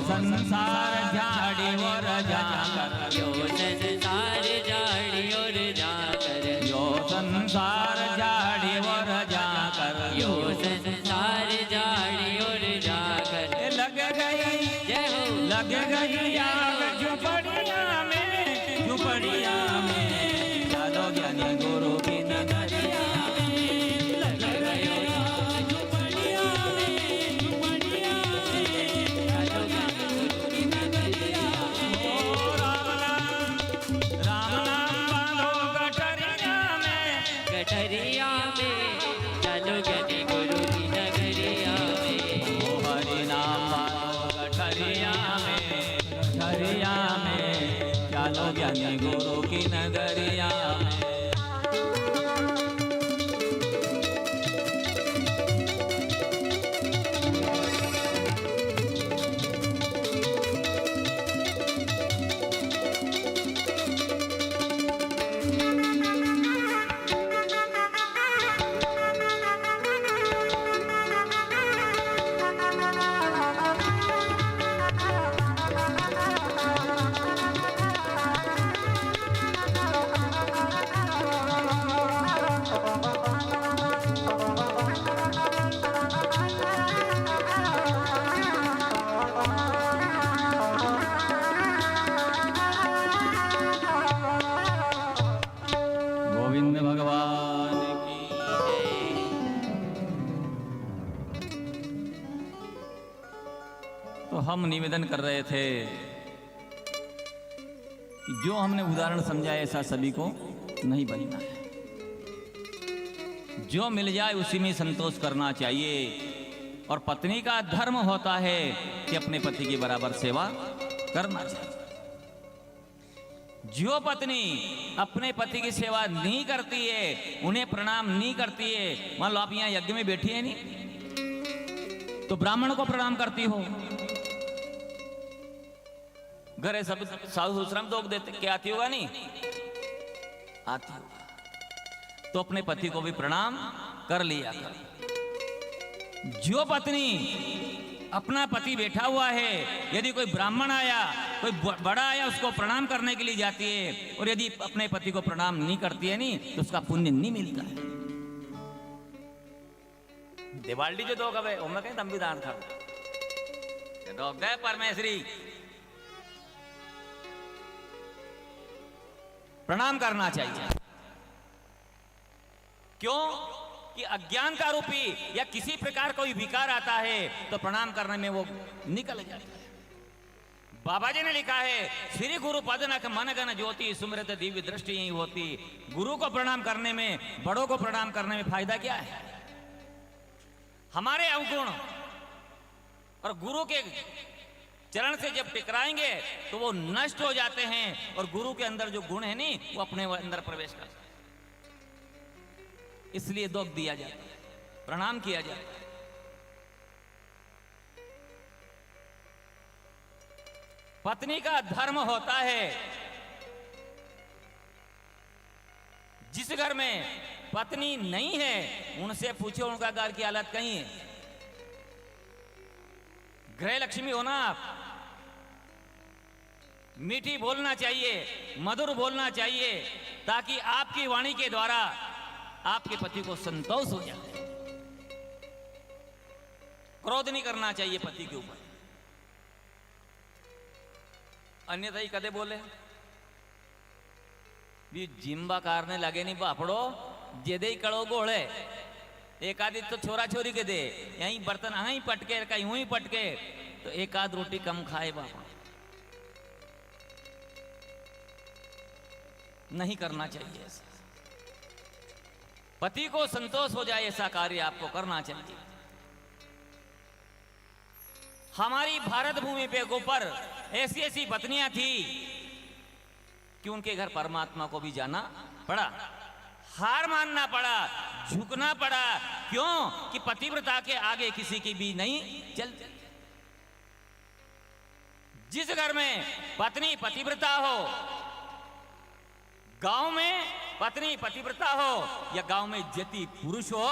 संसार झाड़ी और जाकर यो संसार झाड़ी और जाकर यो संसार झाड़ी और जाकर यो संसार झाड़ी और जाकर लग गई आग झुपड़िया में चलो ज्ञानी गुरु की नगरिया लग गयो आग झुपड़िया में चलो ज्ञानी गुरु की नगरिया ओ राम नाम बांधो गठरिया में चलो ज्ञानी गुरु की नगरिया में ओ हरि नाम बांधो गठरिया में चलो ज्ञानी गुरु की नगरिया में गोविंद भगवान की तो हम निवेदन कर रहे थे कि जो हमने उदाहरण समझा ऐसा सभी को नहीं बनना है। जो मिल जाए उसी में संतोष करना चाहिए और पत्नी का धर्म होता है कि अपने पति की बराबर सेवा करना चाहिए। जो पत्नी अपने पति की सेवा नहीं करती है, उन्हें प्रणाम नहीं करती है, मान लो आप यहां यज्ञ में बैठी है नहीं तो ब्राह्मण को प्रणाम करती हो, घरे सब साधु ससुर दोग देते क्या आती होगा नहीं आती होगा, तो अपने पति को भी प्रणाम कर लिया कर। जो पत्नी अपना पति बैठा हुआ है, यदि कोई ब्राह्मण आया, कोई बड़ा आया, उसको प्रणाम करने के लिए जाती है और यदि अपने पति को प्रणाम नहीं करती है नहीं तो उसका पुण्य नहीं मिलता है। दिवाली जो दोग है उनमें कहीं संविधान था दोग दे परमेश्वरी प्रणाम करना चाहिए। क्यों कि अज्ञान का रूपी या किसी प्रकार कोई विकार आता है तो प्रणाम करने में वो निकल जाता है। बाबा जी ने लिखा है, श्री गुरु पद नख मन गन ज्योति सुमृत दिव्य दृष्टि यही होती। गुरु को प्रणाम करने में, बड़ों को प्रणाम करने में फायदा क्या है? हमारे अवगुण और गुरु के चरण से जब टकराएंगे तो वो नष्ट हो जाते हैं, और गुरु के अंदर जो गुण है नहीं, वो अपने अंदर प्रवेश करते हैं। इसलिए दुख दिया जाता है, प्रणाम किया जाता है। पत्नी का धर्म होता है, जिस घर में पत्नी नहीं है उनसे पूछो उनका घर की हालत कहीं है। गृह लक्ष्मी हो ना आप, मीठी बोलना चाहिए, मधुर बोलना चाहिए, ताकि आपकी वाणी के द्वारा आपके पति को संतोष हो जाए। क्रोध नहीं करना चाहिए पति के ऊपर, अन्यथा ही कदे बोले भी जिम्बा कारने लगे नहीं बापड़ो, जेदे ही कड़ो गोड़े। एक आदि तो छोरा छोरी के दे, यहीं बर्तन यहीं पटके, कहीं यूं ही पटके, तो एक आध रोटी कम खाए बापा। नहीं करना चाहिए ऐसा। पति को संतोष हो जाए ऐसा कार्य आपको करना चाहिए। हमारी भारत भूमि पे ऊपर ऐसी ऐसी पत्नियां थी कि उनके घर परमात्मा को भी जाना पड़ा, हार मानना पड़ा, झुकना पड़ा। क्यों? कि पतिव्रता के आगे किसी की भी नहीं चलती। जिस घर में पत्नी पतिव्रता हो, गांव में पत्नी पतिव्रता हो या गांव में जति पुरुष हो,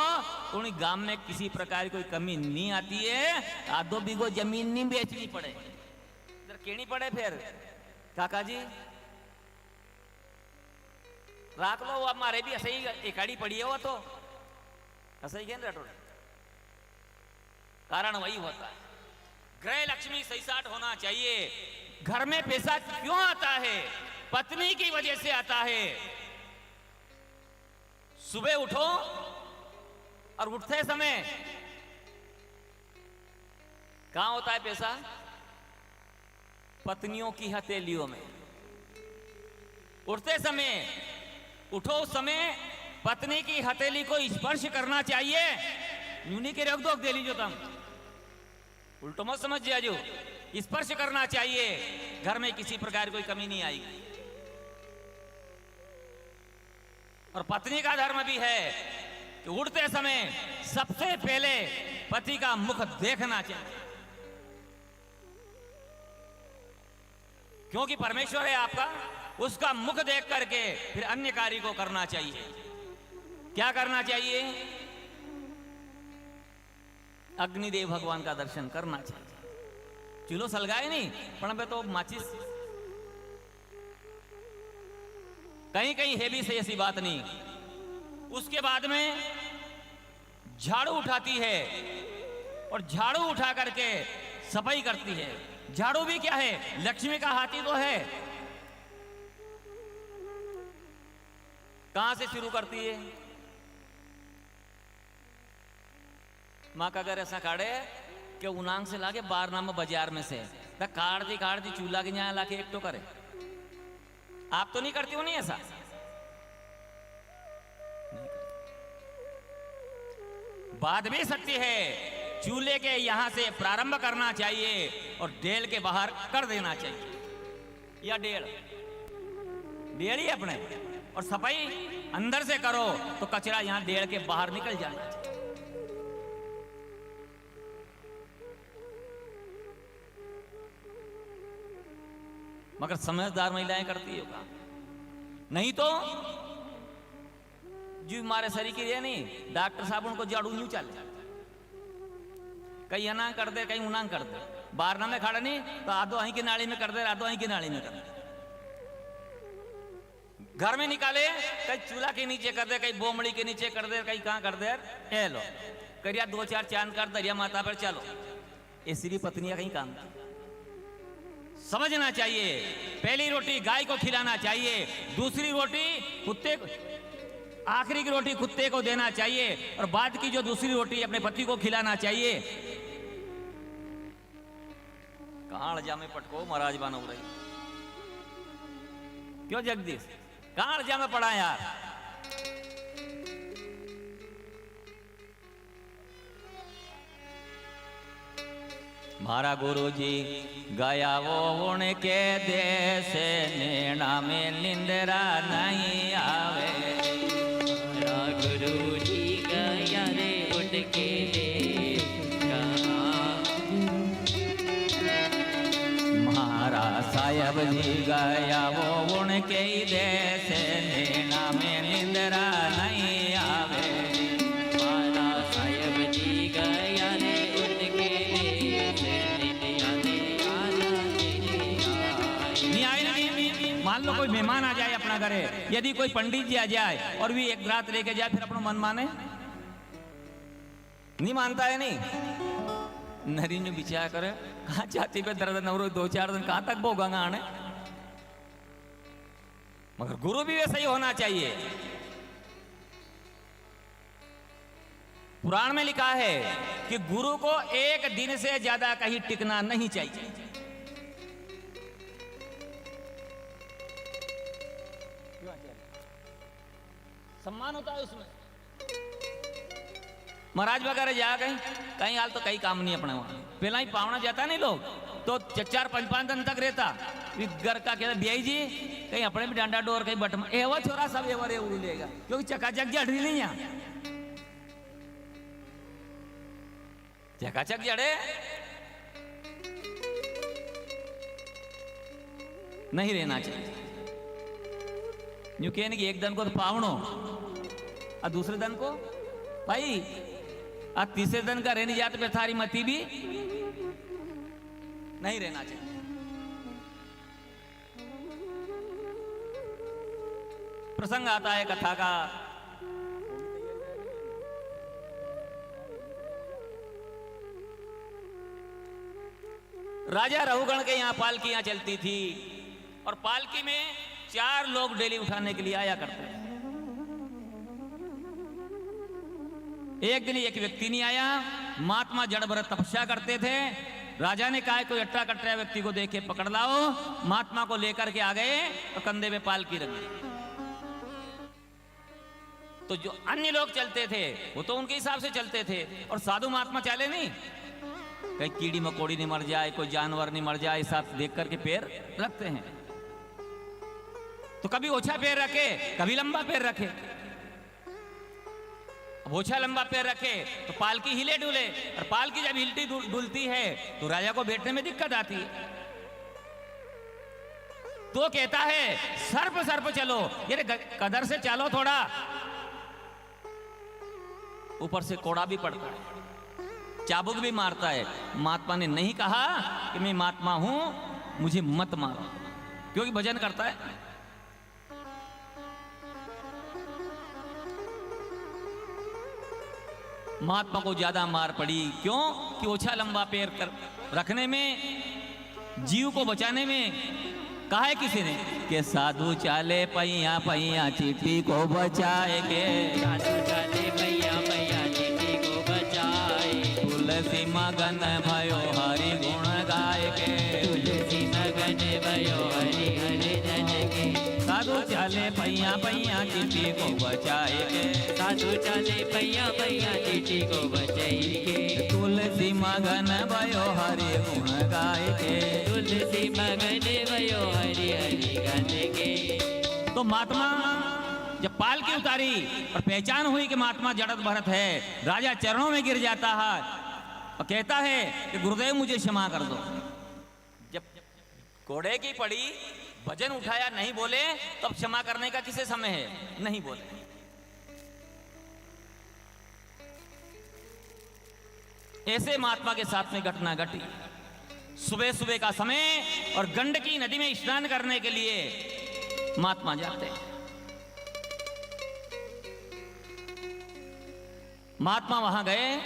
तो उन गांव में किसी प्रकार की कोई कमी नहीं आती है। आधो बीघो जमीन नहीं बेचनी पड़े, इधर केनी पड़े। फिर काका जी राख लो, हमारे भी ऐसे ही एकाड़ी पड़ी है, वो तो ऐसा ही कहते रटोड़े। कारण वही होता है, गृह लक्ष्मी सही साठ होना चाहिए। घर में पैसा क्यों आता है? पत्नी की वजह से आता है। सुबह उठो और उठते समय कहां होता है पैसा? पत्नियों की हथेलियों में। उठते समय, उठो उस समय पत्नी की हथेली को स्पर्श करना चाहिए। यूनी के रख दो दे लीजिए, तुम उल्टो मत समझ जाओ। स्पर्श करना चाहिए, घर में किसी प्रकार कोई कमी नहीं आएगी। और पत्नी का धर्म भी है कि उठते समय सबसे पहले पति का मुख देखना चाहिए, क्योंकि परमेश्वर है आपका। उसका मुख देख करके फिर अन्य कार्य को करना चाहिए। क्या करना चाहिए? अग्निदेव भगवान का दर्शन करना चाहिए। चूल्हो सलगाए नहीं, पण पे तो माचिस कहीं कहीं है भी, सही ऐसी बात नहीं। उसके बाद में झाड़ू उठाती है और झाड़ू उठा करके सफाई करती है। झाड़ू भी क्या है? लक्ष्मी का हाथी तो है। कहां से शुरू करती है? माँ का घर ऐसा काढ़े कि उनांग से लाके बारनामा बाजार में से काट दी चूल्हा के यहाँ लाके एक तो करे। आप तो नहीं करती हो नहीं ऐसा? बात भी सकती है, चूल्हे के यहां से प्रारंभ करना चाहिए और डेल के बाहर कर देना चाहिए, या डेल ही अपने। और सफाई अंदर से करो तो कचरा यहां डेल के बाहर निकल जाना चाहिए। मगर समझदार महिलाएं करती होगा, नहीं तो जो हमारे शरीर की नहीं, डॉक्टर साहब उनको झाड़ू न्यू चले, कहीं अनांग कर दे, कहीं उनांग कर दे। बारना में खड़ा नहीं तो आधो अहीं की नाली में कर दे, आधो अहीं की नाली में कर दे। घर में निकाले कहीं चूल्हा के नीचे कर दे, कहीं बोमड़ी के नीचे कर दे, कहीं कहां कर दे। ए लो करिया 2-4 चांद कर दरिया माता पर चलो। ऐसी पत्नियां कहीं काम समझना चाहिए। पहली रोटी गाय को खिलाना चाहिए, दूसरी रोटी कुत्ते को, आखिरी की रोटी कुत्ते को देना चाहिए, और बाद की जो दूसरी रोटी अपने पति को खिलाना चाहिए। कहाँ जा में पटको महाराज बनो रही। क्यों जगदीश, कहाँ जा में पड़ा यार? मारा गुरुजी गया वो उनके देश, नैना में निंदरा नहीं आवे। मारा गुरुजी गया रे उनके देश, मारा साहब जी गया वो उनके ही देश, नैना में निंदरा नहीं आवे। मारा साहब जी गया रे उनके देश, निंदिया ने आला नहीं आए ना, नहीं। मान लो कोई मेहमान आ जाए अपना घरे, यदि कोई पंडित जी आ जाए और भी एक रात लेके जाए, फिर अपना मन माने? नहीं मानता है। नहीं नरी ने बिछाया करे, कहाँ छाती पे दर्द नवरो 2-4 दिन कहाँ तक भोगांगा आने। मगर गुरु भी वैसा ही होना चाहिए। पुराण में लिखा है कि गुरु को एक दिन से ज्यादा कहीं टिकना नहीं चाहिए। सम्मान होता है उसमें। महाराज वगैरह जा कहीं कहीं हाल तो कहीं काम नहीं अपने वहां। पहला ही पावना जाता नहीं लोग तो 4-5 दिन तक रहता। घर का कहता बियाई जी कहीं अपने भी डांडा डोर कहीं बटम एवा छोरा सब एवर एवरू लेगा, क्योंकि चकाचक जड़ रही नहीं यहाँ। चकाचक जड़े नहीं रहना चाहिए। यूं कहने की एक दिन को तो पावनो और दूसरे दिन को भाई, और तीसरे दिन का रहने जाते पे थारी मती भी नहीं रहना चाहिए। प्रसंग आता है कथा का, राजा रहुगण के यहाँ पालकियां चलती थी और पालकी में 4 लोग डेली उठाने के लिए आया करते थे। एक दिन एक व्यक्ति नहीं आया। महात्मा जड़ भर तपस्या करते थे। राजा ने कहा कोई अट्टा कटरा व्यक्ति को देख के पकड़ लाओ। महात्मा को लेकर के आ गए तो कंधे पे पालकी रख दी। तो जो अन्य लोग चलते थे वो तो उनके हिसाब से चलते थे और साधु महात्मा चले नहीं। कहीं कीड़ी मकोड़ी नहीं मर जाए, कोई जानवर नहीं मर जाए, हिसाब देख करके पैर रखते हैं। तो कभी ओछा पैर रखे, कभी लंबा पैर रखे। अब ओछा लंबा पैर रखे तो पालकी हिले डुले, और पालकी जब हिलती डुलती है तो राजा को बैठने में दिक्कत आती है। तो कहता है सर्प सर्प चलो, ये कदर से चलो थोड़ा। ऊपर से कोड़ा भी पड़ता है, चाबुक भी मारता है। महात्मा ने नहीं कहा कि मैं महात्मा हूं मुझे मत मारो, क्योंकि भजन करता है। महात्मा को ज्यादा मार पड़ी। क्यों? कि ओछा लंबा पैर रखने में, जीव को बचाने में कहा है किसी ने कि साधु चाले पैया पैया चीटी को बचाएंगे। साधु चाले पैया पैया चीटी को बचाए। तुलसी मगन भयो हरि गुण गाय के। तुलसी मगन भयो हरि हरि जन के। साधु चाले पैया पैया चीटी को बचाएंगे। साधु चाले पैया पैया चीटी को बचाएंगे। तुलसी मगन भयो हरि गुण गाय के। तुलसी मगन भयो हरि हरि गण के। तो महात्मा जब पालकी उतारी और पहचान हुई कि महात्मा जड़त भरत है, राजा चरणों में गिर जाता है और कहता है कि गुरुदेव मुझे क्षमा कर दो। जब घोड़े की पड़ी, भजन उठाया, नहीं बोले, तो अब क्षमा करने का किसे समय है? नहीं बोले। ऐसे महात्मा के साथ में घटना घटी। सुबह सुबह का समय और गंडकी नदी में स्नान करने के लिए महात्मा जाते हैं। महात्मा वहां गए,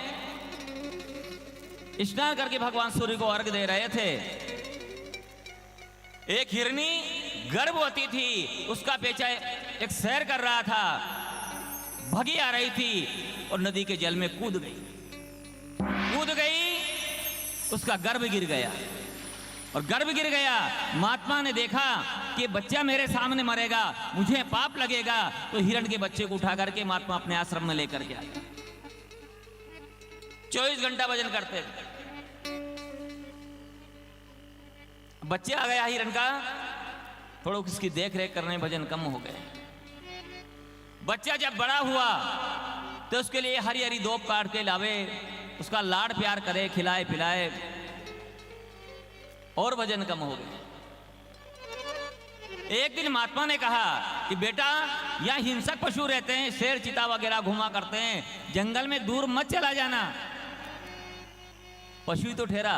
स्नान करके भगवान सूर्य को अर्घ दे रहे थे। एक हिरनी गर्भवती थी, उसका पेचा एक सैर कर रहा था, भगी आ रही थी और नदी के जल में कूद गई। उसका गर्भ गिर गया। और गर्भ गिर गया। महात्मा ने देखा कि बच्चा मेरे सामने मरेगा, मुझे पाप लगेगा, तो हिरण के बच्चे को उठा करके महात्मा अपने आश्रम में लेकर के आए। 24 घंटा भजन करते। बच्चे आ गया हिरण का, थोड़ा उसकी देख रेख करने भजन कम हो गए। बच्चा जब बड़ा हुआ तो उसके लिए हरी हरी दोप काट के लावे, उसका लाड प्यार करे, खिलाए पिलाए, और वजन कम हो गया। एक दिन महात्मा ने कहा कि बेटा, यहाँ हिंसक पशु रहते हैं, शेर चीता वगैरह घुमा करते हैं, जंगल में दूर मत चला जाना। पशु ही तो ठहरा।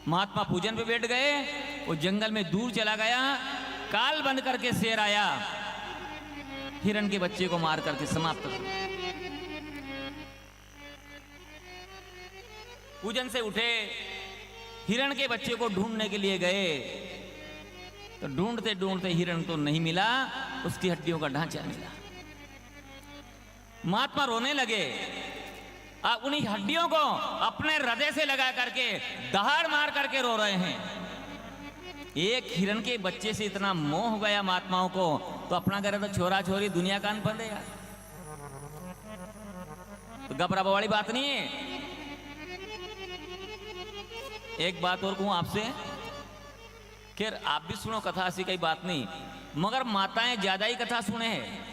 महात्मा पूजन पे बैठ गए, वो जंगल में दूर चला गया, काल बंद करके शेर आया, हिरण के बच्चे को मार करके समाप्त कर दिया। पूजन से उठे, हिरण के बच्चे को ढूंढने के लिए गए, तो ढूंढते ढूंढते हिरण तो नहीं मिला, उसकी हड्डियों का ढांचा मिला। महात्मा रोने लगे। उन्हीं हड्डियों को अपने हृदय से लगा करके दहाड़ मार करके रो रहे हैं। एक हिरण के बच्चे से इतना मोह हो गया महात्माओं को, तो अपना घर तो छोरा छोरी दुनिया कान बंदे यार, तो घबराने वाली बात नहीं है। एक बात और कहूं आपसे, खैर आप भी सुनो कथा, ऐसी कोई बात नहीं, मगर माताएं ज्यादा ही कथा सुने हैं।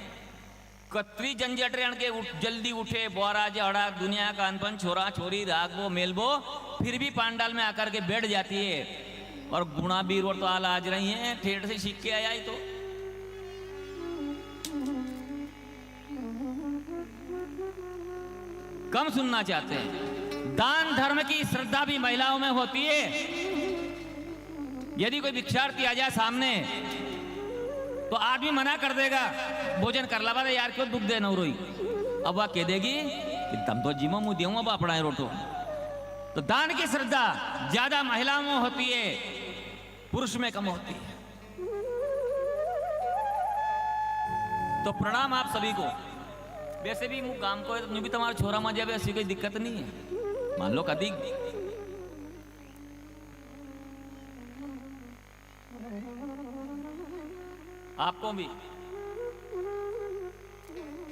कतरी झंझट रण के जल्दी उठे, बोरा जड़ा दुनिया का अनपन, छोरा छोरी रागबो मेलबो, फिर भी पांडाल में आकर के बैठ जाती है। और गुणा बीर और तो आल आज रही हैं, ठेठ से सीख के आया ही तो। कम सुनना चाहते हैं। दान धर्म की श्रद्धा भी महिलाओं में होती है। यदि कोई भिक्षार्थी आ जाए सामने, तो आदमी मना कर देगा, भोजन कर ला यार, क्यों दुख दे नौरोई। अब वह कह देगी कि तुम तो जीमो मुँह देऊंगा बापड़ा है रोटो। तो दान की श्रद्धा ज्यादा महिलाओं में होती है, पुरुष में कम होती है। तो प्रणाम आप सभी को। वैसे भी मुँह काम को है, तो भी तुम्हारा छोरा मां जाए, ऐसी कोई दिक्कत नहीं है, मान लो कदी। आपको भी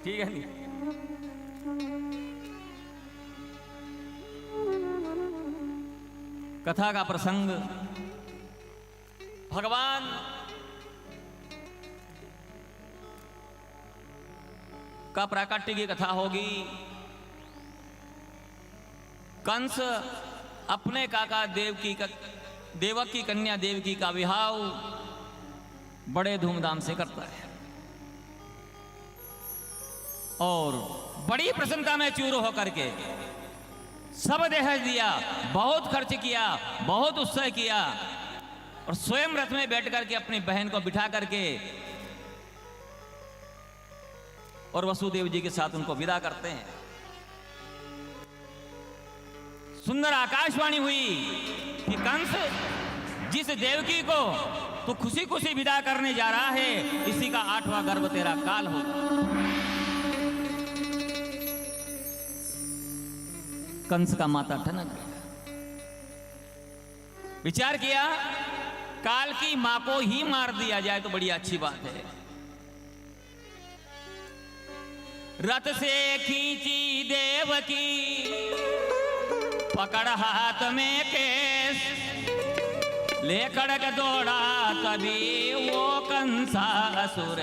ठीक है नहीं। कथा का प्रसंग भगवान का प्राकट्य की कथा होगी। कंस अपने काका देवक की कन्या देवकी का विवाह बड़े धूमधाम से करता है और बड़ी प्रसन्नता में चूर होकर के सब दहेज दिया, बहुत खर्च किया, बहुत उत्सव किया, और स्वयं रथ में बैठ करके अपनी बहन को बिठा करके और वसुदेव जी के साथ उनको विदा करते हैं। सुंदर आकाशवाणी हुई कि कंस, जिस देवकी को तो खुशी खुशी विदा करने जा रहा है, इसी का 8वां गर्भ तेरा काल होगा। कंस का माथा ठनक गया। विचार किया, काल की मां को ही मार दिया जाए तो बड़ी अच्छी बात है। रथ से खींची देवकी, पकड़ हाथ में केस, ले खड़क दौड़ा तभी वो कंसासुर।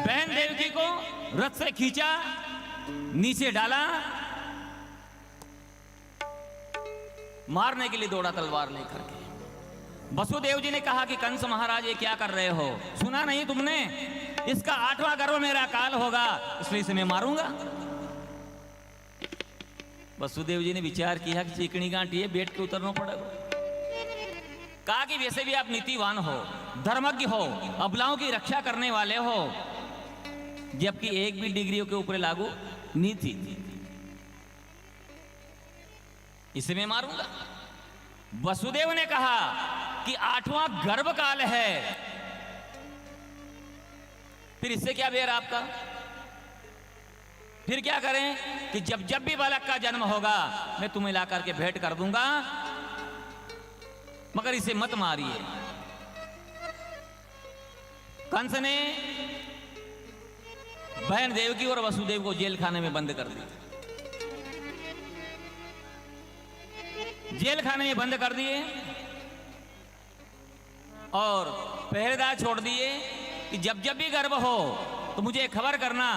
बहन देवकी को रथ से खींचा, नीचे डाला, मारने के लिए दौड़ा तलवार लेकर के। वसुदेव जी ने कहा कि कंस महाराज ये क्या कर रहे हो, सुना नहीं तुमने, इसका 8वां गर्भ मेरा काल होगा, इसलिए इसे मैं मारूंगा। वसुदेव जी ने विचार किया कि चिकनी गांठी है, बैठ के उतरना पड़ेगा। कहा कि वैसे भी आप नीतिवान हो, धर्मज्ञ हो, अबलाओं की रक्षा करने वाले हो, जबकि एक भी डिग्रियों के ऊपर लागू नहीं थी, इसे मैं मारूंगा। वसुदेव ने कहा कि 8वां गर्भकाल है, फिर इससे क्या बेर आपका? फिर क्या करें कि जब जब भी बालक का जन्म होगा मैं तुम्हें ला करके भेंट कर दूंगा, मगर इसे मत मारिए। कंस ने बहन देवकी और वसुदेव को जेल खाने में बंद कर दिया, जेल खाने में बंद कर दिए और पहरेदार छोड़ दिए कि जब जब भी गर्भ हो तो मुझे खबर करना।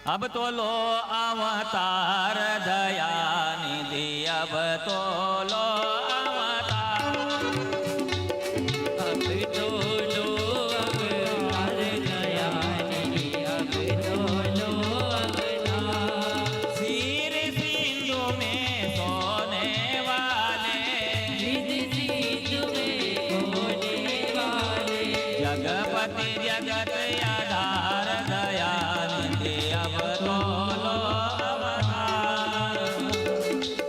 अब तो लो अवतार दयानिधि, अब तो लो अवतार, अब तो लो अवतार दयानिधि, अब तो लो अवतार। सिर सिंधु में सोने वाले, सिंधु में सोने वाले, जगपति जगत आधार दयानिधि, अब तो लो अवतार।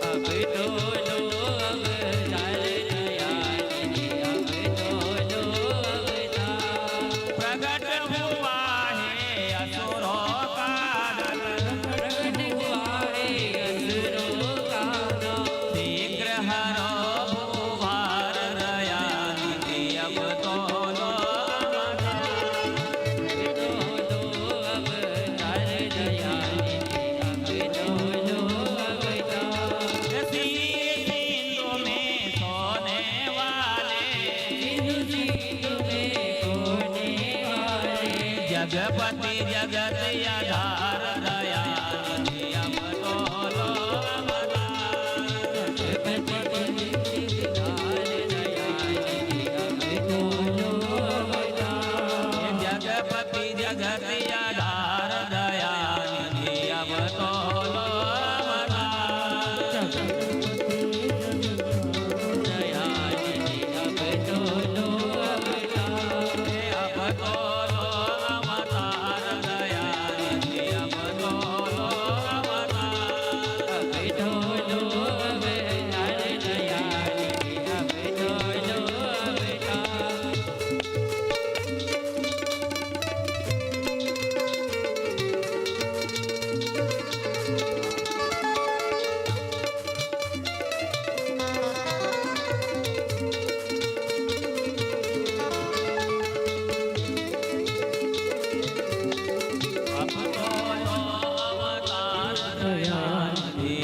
अब तो लो अवतार दयानिधि, अब तो लो अवतार। प्रगट हुआ है असुरों का दल, प्रगट हुआ है असुरों का दल। शीघ्र हरो भूभार दयानिधि, अब तो लो जगपति जगत आधार दयानिधि, अब तो लो अवतार। जगपति जगत आधार दयानिधि, अब तो लो अवतार। अब तो लो अवतार दयानिधि,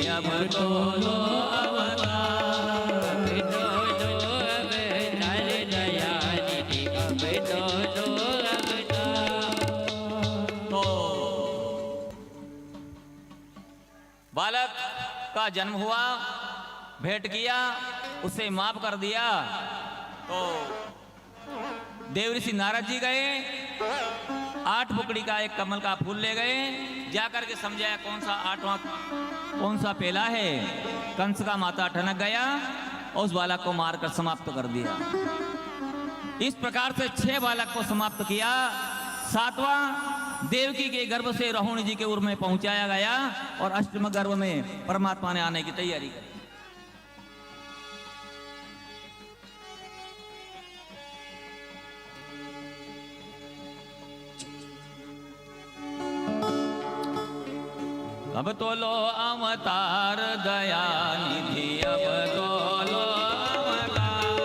अब तो लो अवतार। अब तो लो अवतार दयानिधि, अब तो लो अवतार। तो बालक का जन्म हुआ, भेंट किया, उसे माफ कर दिया। तो देव ऋषि नारद जी गए, 8 पुकड़ी का एक कमल का फूल ले गए, जाकर के समझाया कौन सा 8वां कौन सा पेला है। कंस का माथा ठनक गया और उस बालक को मारकर समाप्त कर दिया। इस प्रकार से 6 बालक को समाप्त किया। 7वां देवकी के गर्भ से रोहिणी जी के उर में पहुंचाया गया और अष्टम गर्भ में परमात्मा ने आने की तैयारी करी। अब तो लो अवतार दयानिधि, अब तो लो अवतार।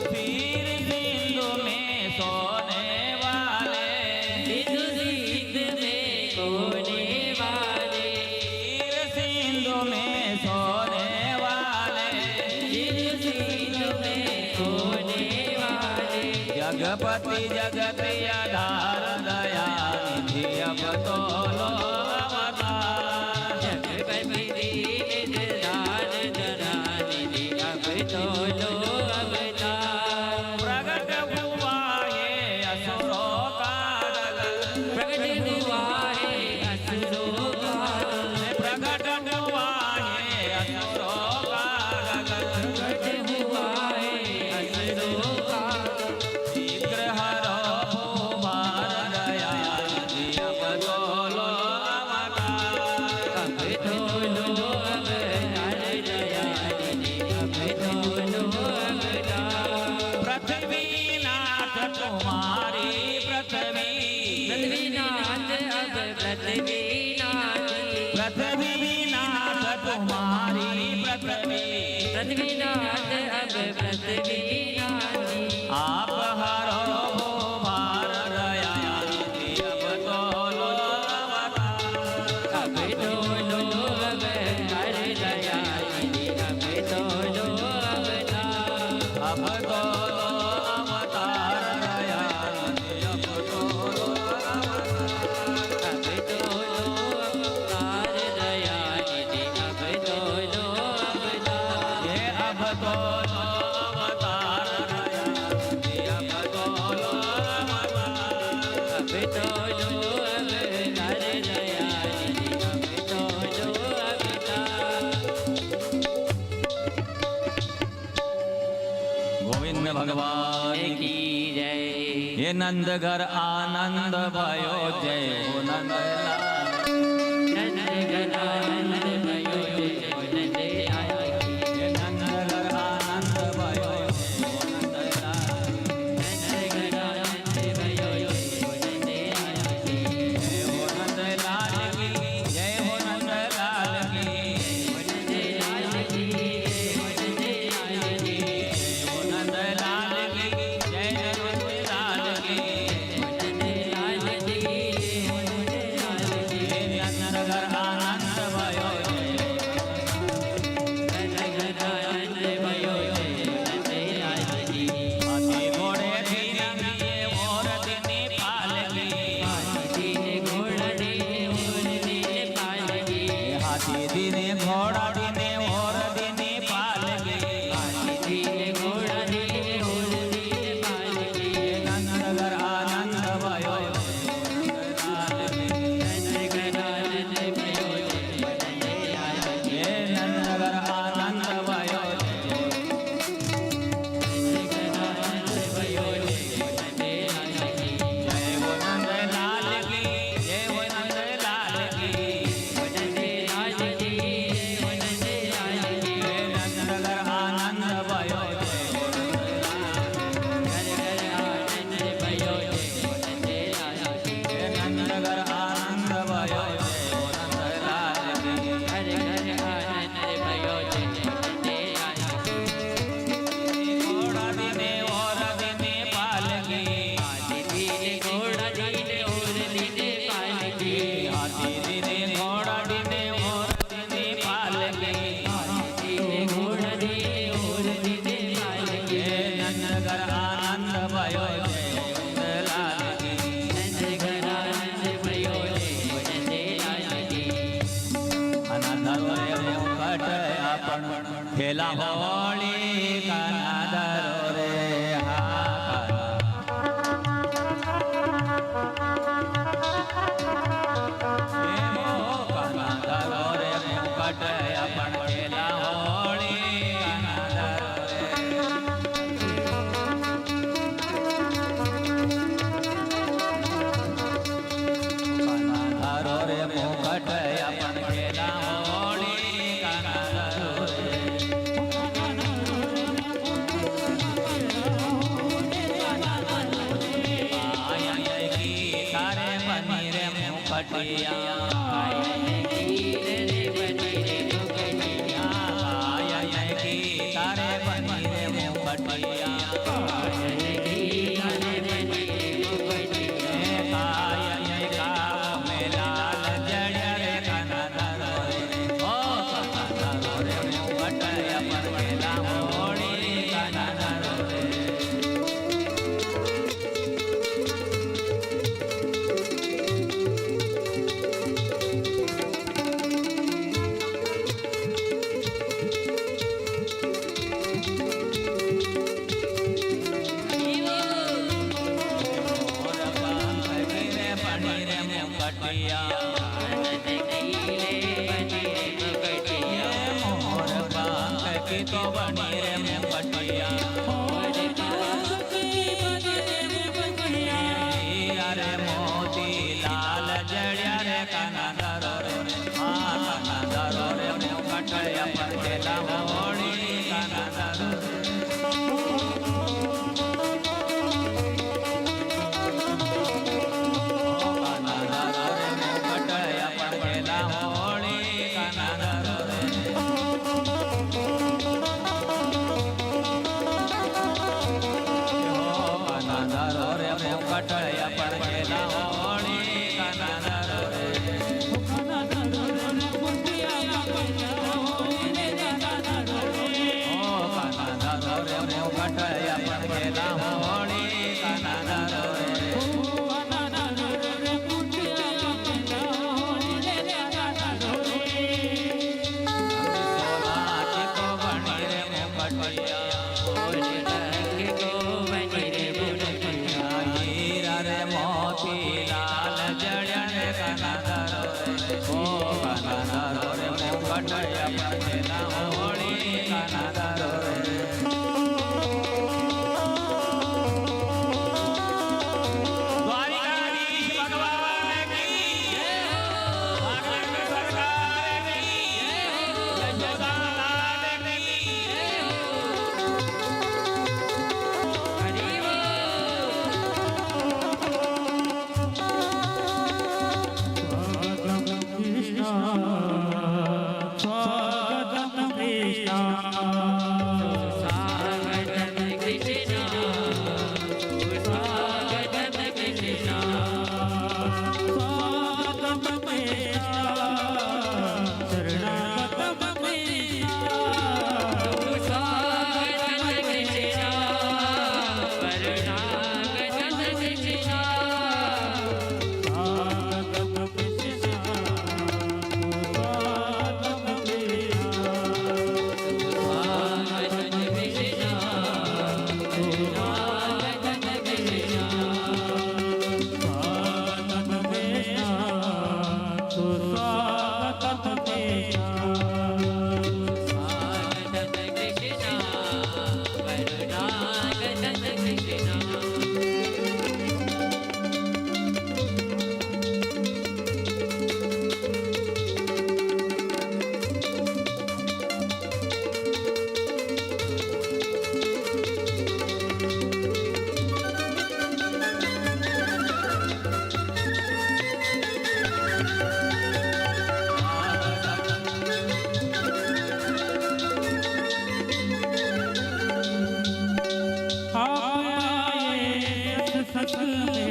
पीर सिंधु में सोने वाले, पीर सिंधु में सोने वाले, जगपति जगत आधार दयानिधि, अब तो लो अवतार। प्रगट हुआ है असुरों का दल, प्रगट हुआ है असुरों का दल। गोविंद भगवान की जय। ये नंद घर आनंद भयो जय हो नंदलाल। ये नंद घर आनंद भयो जय हो नंदलाल। जय हो नंदलाल की जय हो नंदलाल की। खेला होली काना दरो रे काना दरो रे मुकट अपन खेला होली काना दरो रे। काना दरो रे मुकट अपन खेला होली काना दरो रे। पटिया की तारे पनीर में पटिया में लाल जड़िया रे काना दरो रे ओ काना दरो रे पटिया पर खेला होली काना दरो रे। मोर बांक की तो बनी रे मुकटिया अरे मोती लाल जड़िया रे काना दरो रे काना दरो रे मुकटिया पर खेला होली काना दरो रे। ओ कानादारो रे मुकट अपने ना होली कानादारो रे द्वारिकाधीश भगवान की जय भागवत सरकार की जय यशोदा लाल की जय स्वागतम कृष्णा स्वागतम कृष्णा स्वागतम कृष्णा स्वागतम कृष्णा शरणागतम कृष्णा स्वागतम कृष्णा शरणागतम कृष्णा स्वागतम कृष्णा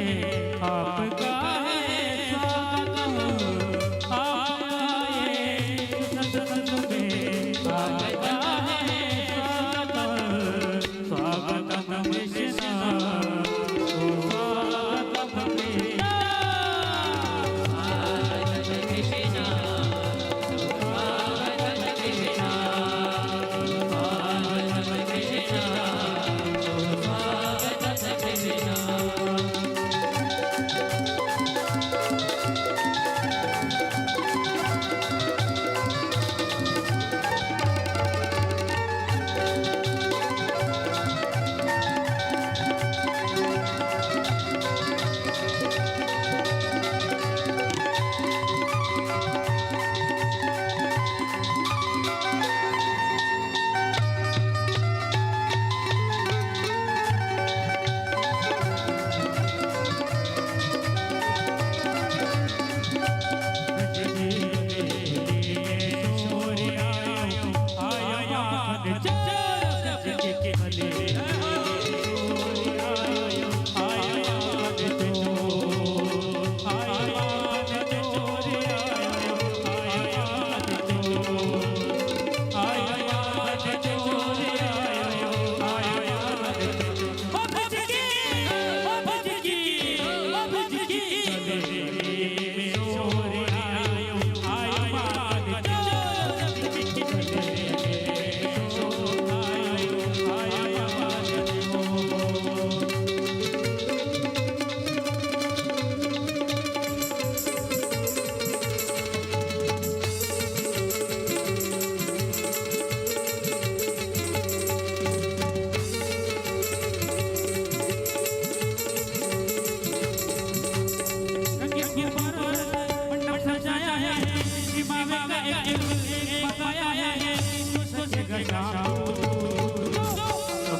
आपका है स्वागतम आप आए सत्संग में आपका है स्वागतम स्वागतम कृष्णा स्वागतम कृष्णा स्वागतम कृष्णा स्वागतम कृष्णा स्वागतम कृष्णा स्वागतम कृष्णा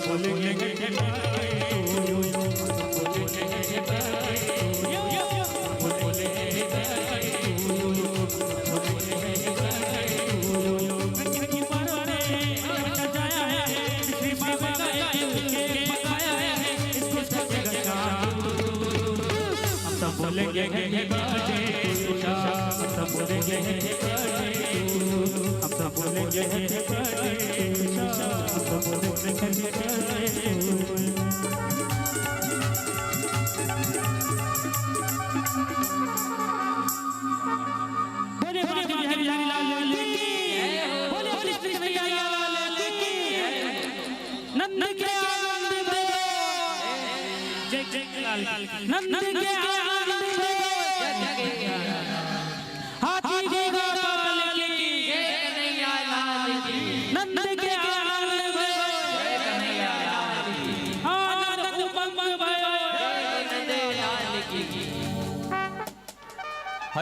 बोलेंगे नंद के आनंद हाथी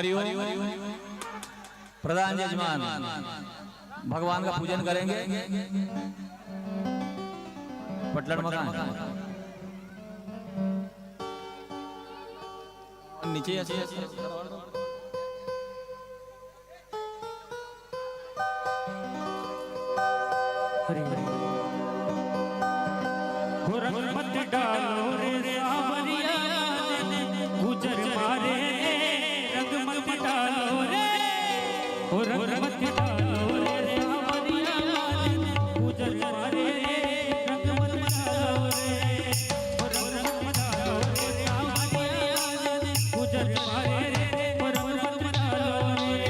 हरिओम। प्रधान यजमान भगवान का पूजन करेंगे। पटलड़ मकान नीचे हरि हरि हो रंग मत डालो रे सावरिया गुजर मारे रंग मत डालो रे हो रंग मत डालो रे सावरिया गुजर मारे रंग मत डालो रे हो रंग मत डालो रे सावरिया गुजर मारे हो रंग मत डालो रे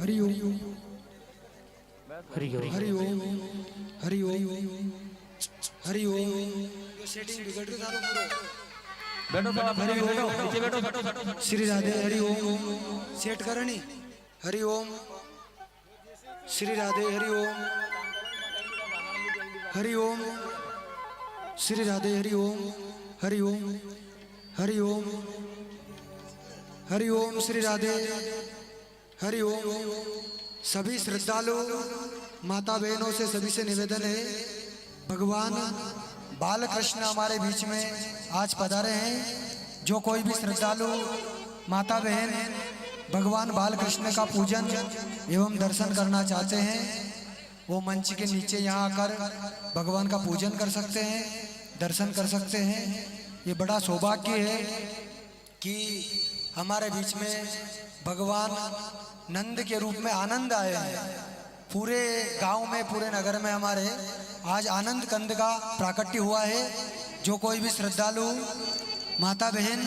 हरि ओम हरि ओम हरि ओम हरि ओम हरि ओम सेटिंग बिगड़ रही था बैठो साहब, बैठो नीचे बैठो, बैठो श्री राधे हरि ओम सेट करनी हरि ओम श्री राधे हरि ओम हरि ओम श्री राधे हरि ओम हरि ओम हरि ओम हरि ओम श्री राधे हरि ओम। सभी श्रद्धालु माता बहनों से सभी से निवेदन है भगवान बाल कृष्ण हमारे बीच में आज पधारे हैं। जो कोई भी श्रद्धालु माता बहन भगवान बाल कृष्ण का पूजन एवं दर्शन करना चाहते हैं वो मंच के नीचे यहाँ आकर भगवान का पूजन कर सकते हैं, दर्शन कर सकते हैं। ये बड़ा सौभाग्य है कि हमारे बीच में भगवान नंद के रूप में आनंद आए हैं। पूरे गांव में, पूरे नगर में हमारे आज आनंद कंद का प्राकट्य हुआ है। जो कोई भी श्रद्धालु माता बहन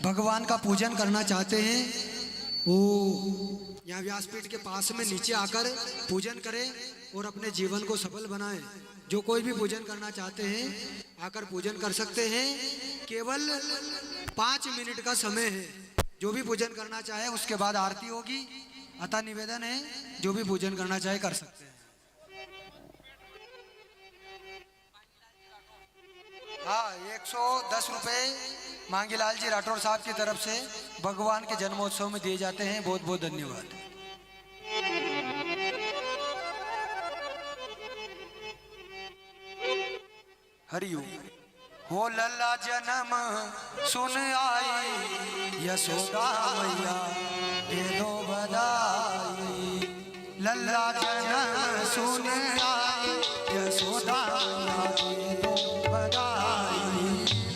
भगवान का पूजन करना चाहते हैं वो यहाँ व्यासपीठ के पास में नीचे आकर पूजन करें और अपने जीवन को सफल बनाएं। जो कोई भी पूजन करना चाहते हैं आकर पूजन कर सकते हैं। केवल 5 मिनट का समय है। जो भी पूजन करना चाहे उसके बाद आरती होगी, अतः निवेदन है जो भी पूजन करना चाहे कर सकते हैं। हाँ, 110 रुपये मांगीलाल जी राठौर साहब की तरफ से भगवान के जन्मोत्सव में दिए जाते हैं। बहुत बहुत धन्यवाद। हरिओम। हो लल्ला जन्म सुन आई यशोदा मैया दे दो बधाई। लल्ला जन्म सुन आई यशोदा मैया दे दो बधाई।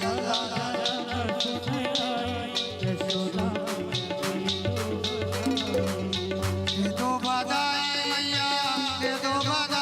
लल्ला जन्म सुन आई यशोदा दे दो बधाई मैया दे दो बधाई।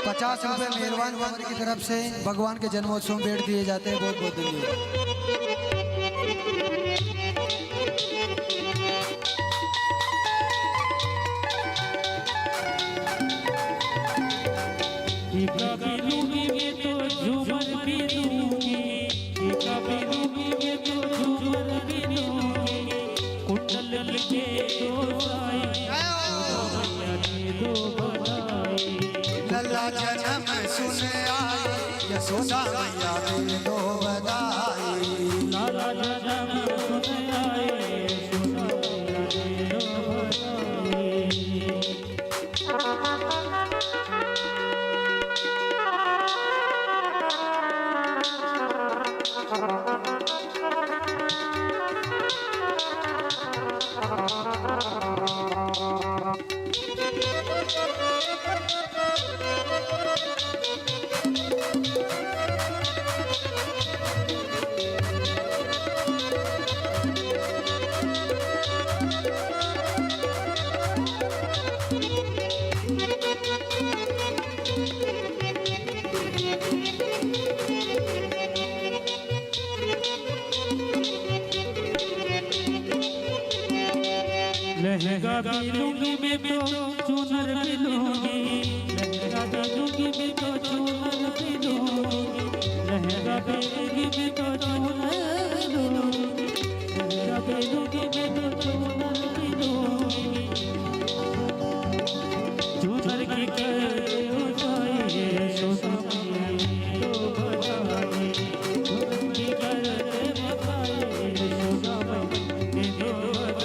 ₹50 मेहरबान कमर की तरफ से भगवान के जन्मोत्सव में भेंट दिए जाते हैं। बहुत बहुत धन्यवाद। लल्ला जन्म सुन आई यशोदा मैया दे दो बधाई। लल्ला जन्म सुन आई यशोदा मैया दे दो लहंगा भी लूंगी मैं तो चुनर भी लूंगी। लहंगा भी लूंगी मैं तो चुनर भी लूंगी। लहंगा भी लूंगी मैं तो चुनर लूंगी। लहंगा भी लूंगी मैं तो चुनर भी लूंगी। चुनर की करते हो जाए यशोदा मैया तो बधाई। चुनर की करते बताए यशोदा मैया तो बधाई।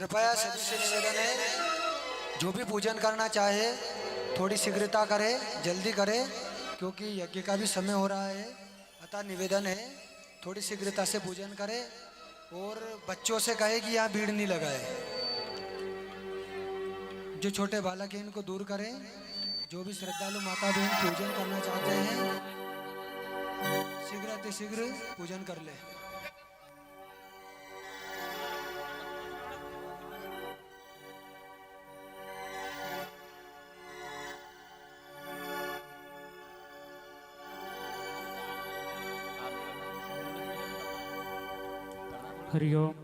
कृपया सभी से निवेदन है, जो भी पूजन करना चाहे थोड़ी शीघ्रता करे, जल्दी करे, क्योंकि यज्ञ का भी समय हो रहा है। अतः निवेदन है थोड़ी शीघ्रता से पूजन करे और बच्चों से कहे कि यहाँ भीड़ नहीं लगाए। जो छोटे बालक हैं इनको दूर करें। जो भी श्रद्धालु माता बहन पूजन करना चाहते हैं शीघ्र अतिशीघ्र पूजन कर ले। हरिओम।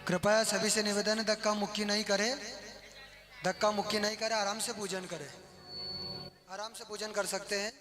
कृपया सभी से निवेदन है धक्का मुक्की नहीं करे, धक्का मुक्की नहीं करे, आराम से पूजन करे। आराम से पूजन कर सकते हैं।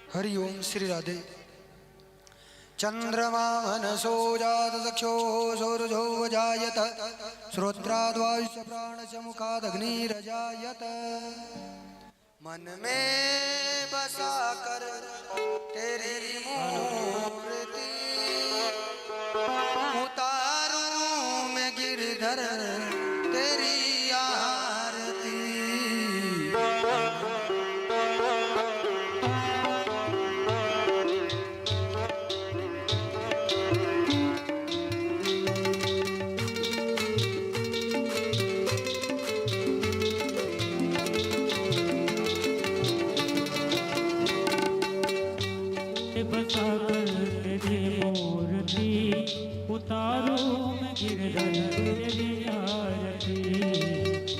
हरि ओम श्री राधे। चंद्रमा मनसो जात दक्षो सूरजो वजायत श्रोत्राद्वायुष प्राणच मुखादग्निरजायत। मन में बसा कर तेरी मूर्ति उतारूं मैं गिरधर तेरी आरती। कर तेरी मूर्ति उतारो मैं गिरधर तेरी आरती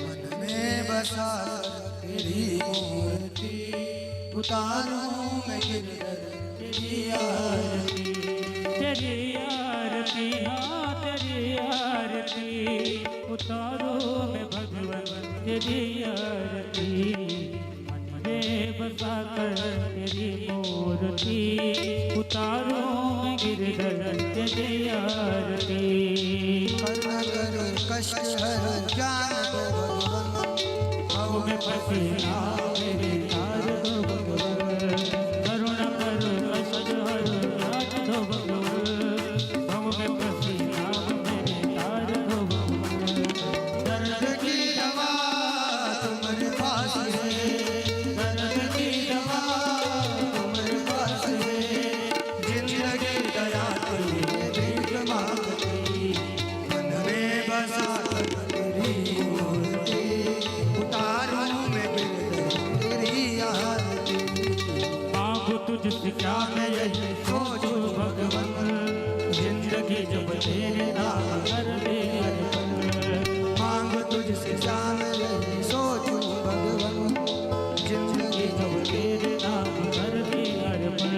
मन में बसा तेरी मूर्ति उतारूं मैं गिरधर तेरी आरती तेरी आरती हाँ तेरी आरती उतारो मैं भगवन तेरी आरती मन में बसा कर तेरी मूर्ति उतारो मैं गिरधर तेरी आरती करुण करो कष्ट हर ज्ञान दो भगवन भव में फंसे ना मेरे तार दो भगवन करुणा करो कष्ट हर ज्ञान दो भगवन भव में फंसे ना मेरे तार दो भगवन दर्द की दवा तुम्हारे पास है दर्द की दवा तुम्हारे पास है जिंदगी दया तेरी भीख मांगती मन में बसा कर तेरी मूर्ति उतारूं मैं गिरधर तेरी आरती मांगो तुझसे क्या मैं यही सोचो भगवन जिंदगी जब तेरे नाम कर दे अर्पण मांग तुझसे श्याम यही सोचूं भगवन जिंदगी जब तेरे नाम कर दे अर्पण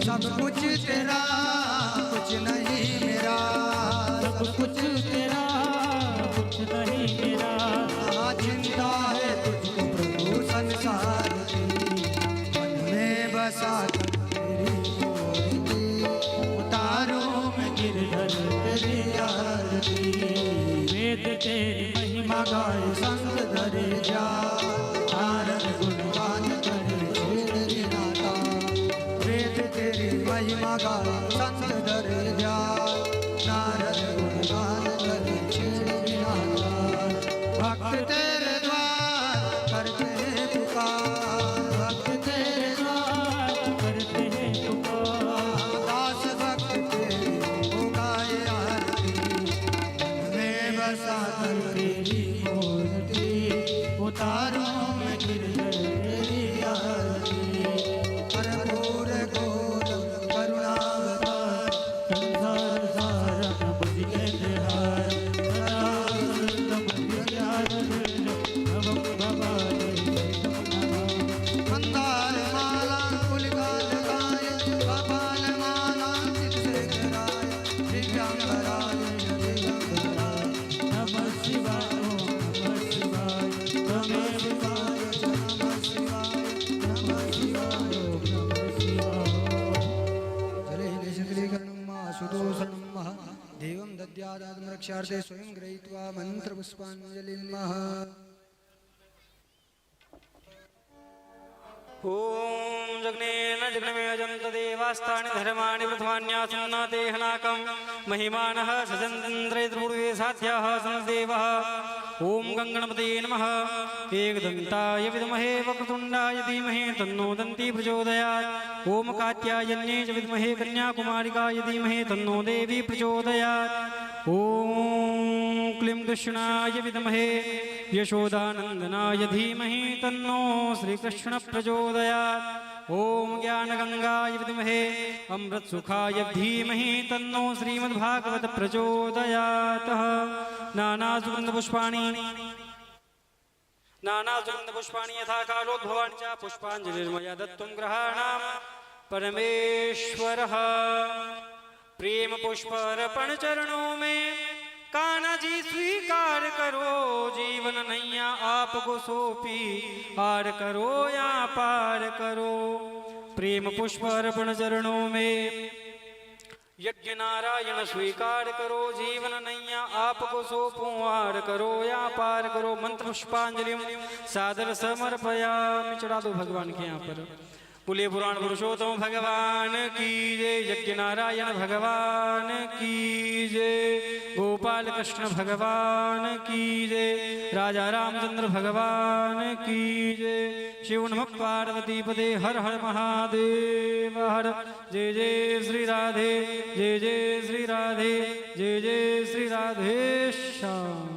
सब कुछ तेरा कुछ नहीं मेरा सब कुछ तेरा कुछ नहीं मेरा हाँ चिंता है तुझको प्रभु संसार की मन में बसा कर तेरी मूर्ति उतारूं मैं गिरधर तेरी आरती वेद तेरी महिमा गाए संग धरे जा नारद गुणगान करे छेड़ नाता वेद तेरी महिमा गाए संग धरे जा नारद गुणगान करे छेड़ नाता भक्त तेरे द्वार करते हैं पुकार भक्त तेरे द्वार करते हैं पुकार दास भक्त तेरे हो गाए आरती में बसा कर तेरी मूर्ति उतारूं मैं गिरधर तेरी आरती कर्पूर घोर करुणावतार संसार सारम बुद्धि केंद्रहार नमः भवानी मंदार माला कुलकाल गाय कपाल माला चित्तशेखराय दिव्यांगराय दिव्यांगराय नमः शिवाय नमः शिवाय त्वमेव नमः शिवाय नमः शिवाय नमः शिवाय जलेशकलीकरणं सुदोषणं महा देवं दद्यादात्मरक्षार्थे स्वयं गृहीत्वा मन्त्रपुष्पाञ्जलिं महा ओम जग्नेन जग्नमेजन्त देवास्तानि धर्माणि प्रथमान्यासन्ना देहनाकं महिमानः सजन्तेन्द्रे त्रिपुरुषे साध्याः संदेवः ओम गङ्गणपते नमः एकदन्ताय विद्महे वक्रतुण्डाय धीमहि तन्नो दन्ती प्रचोदयात् ओम कात्यायन्ये च विद्महे कन्याकुमारिकाय धीमहि तन्नो देवी प्रचोदयात् ओम क्लीं कृष्णाय विद्महे यशोदानन्दनाय धीमहि तन्नो श्रीकृष्ण प्रचोदयात् ओम ज्ञानगंगाय विद्महे अमृतसुखाय धीमहि तन्नो श्रीमद्भागवत प्रचोदयात् नानासुगन्धपुष्पाणि यथा कालोद्भवानि च पुष्पाञ्जलिर्मया दत्तं ग्रहाणां परमेश्वरः प्रेम पुष्पार्पण चरणों में कान्हा जी स्वीकार करो जीवन नैया आपको सौंपी पार करो या पार करो प्रेम पुष्प अर्पण चरणों में यज्ञ नारायण स्वीकार करो जीवन नैया आपको सौंपूं वार करो या पार करो मंत्र पुष्पांजलि सादर समर्पयामि चढ़ा दो भगवान के यहाँ पर बोलिए पुराण पुरुषोत्तम भगवान की जय यज्ञ नारायण भगवान की जय गोपाल कृष्ण भगवान की जय राजा रामचंद्र भगवान की जय शिव नमः पार्वती पदे हर हर महादेव हर जय जय श्री राधे जय जय श्री राधे जय जय श्री राधे श्याम।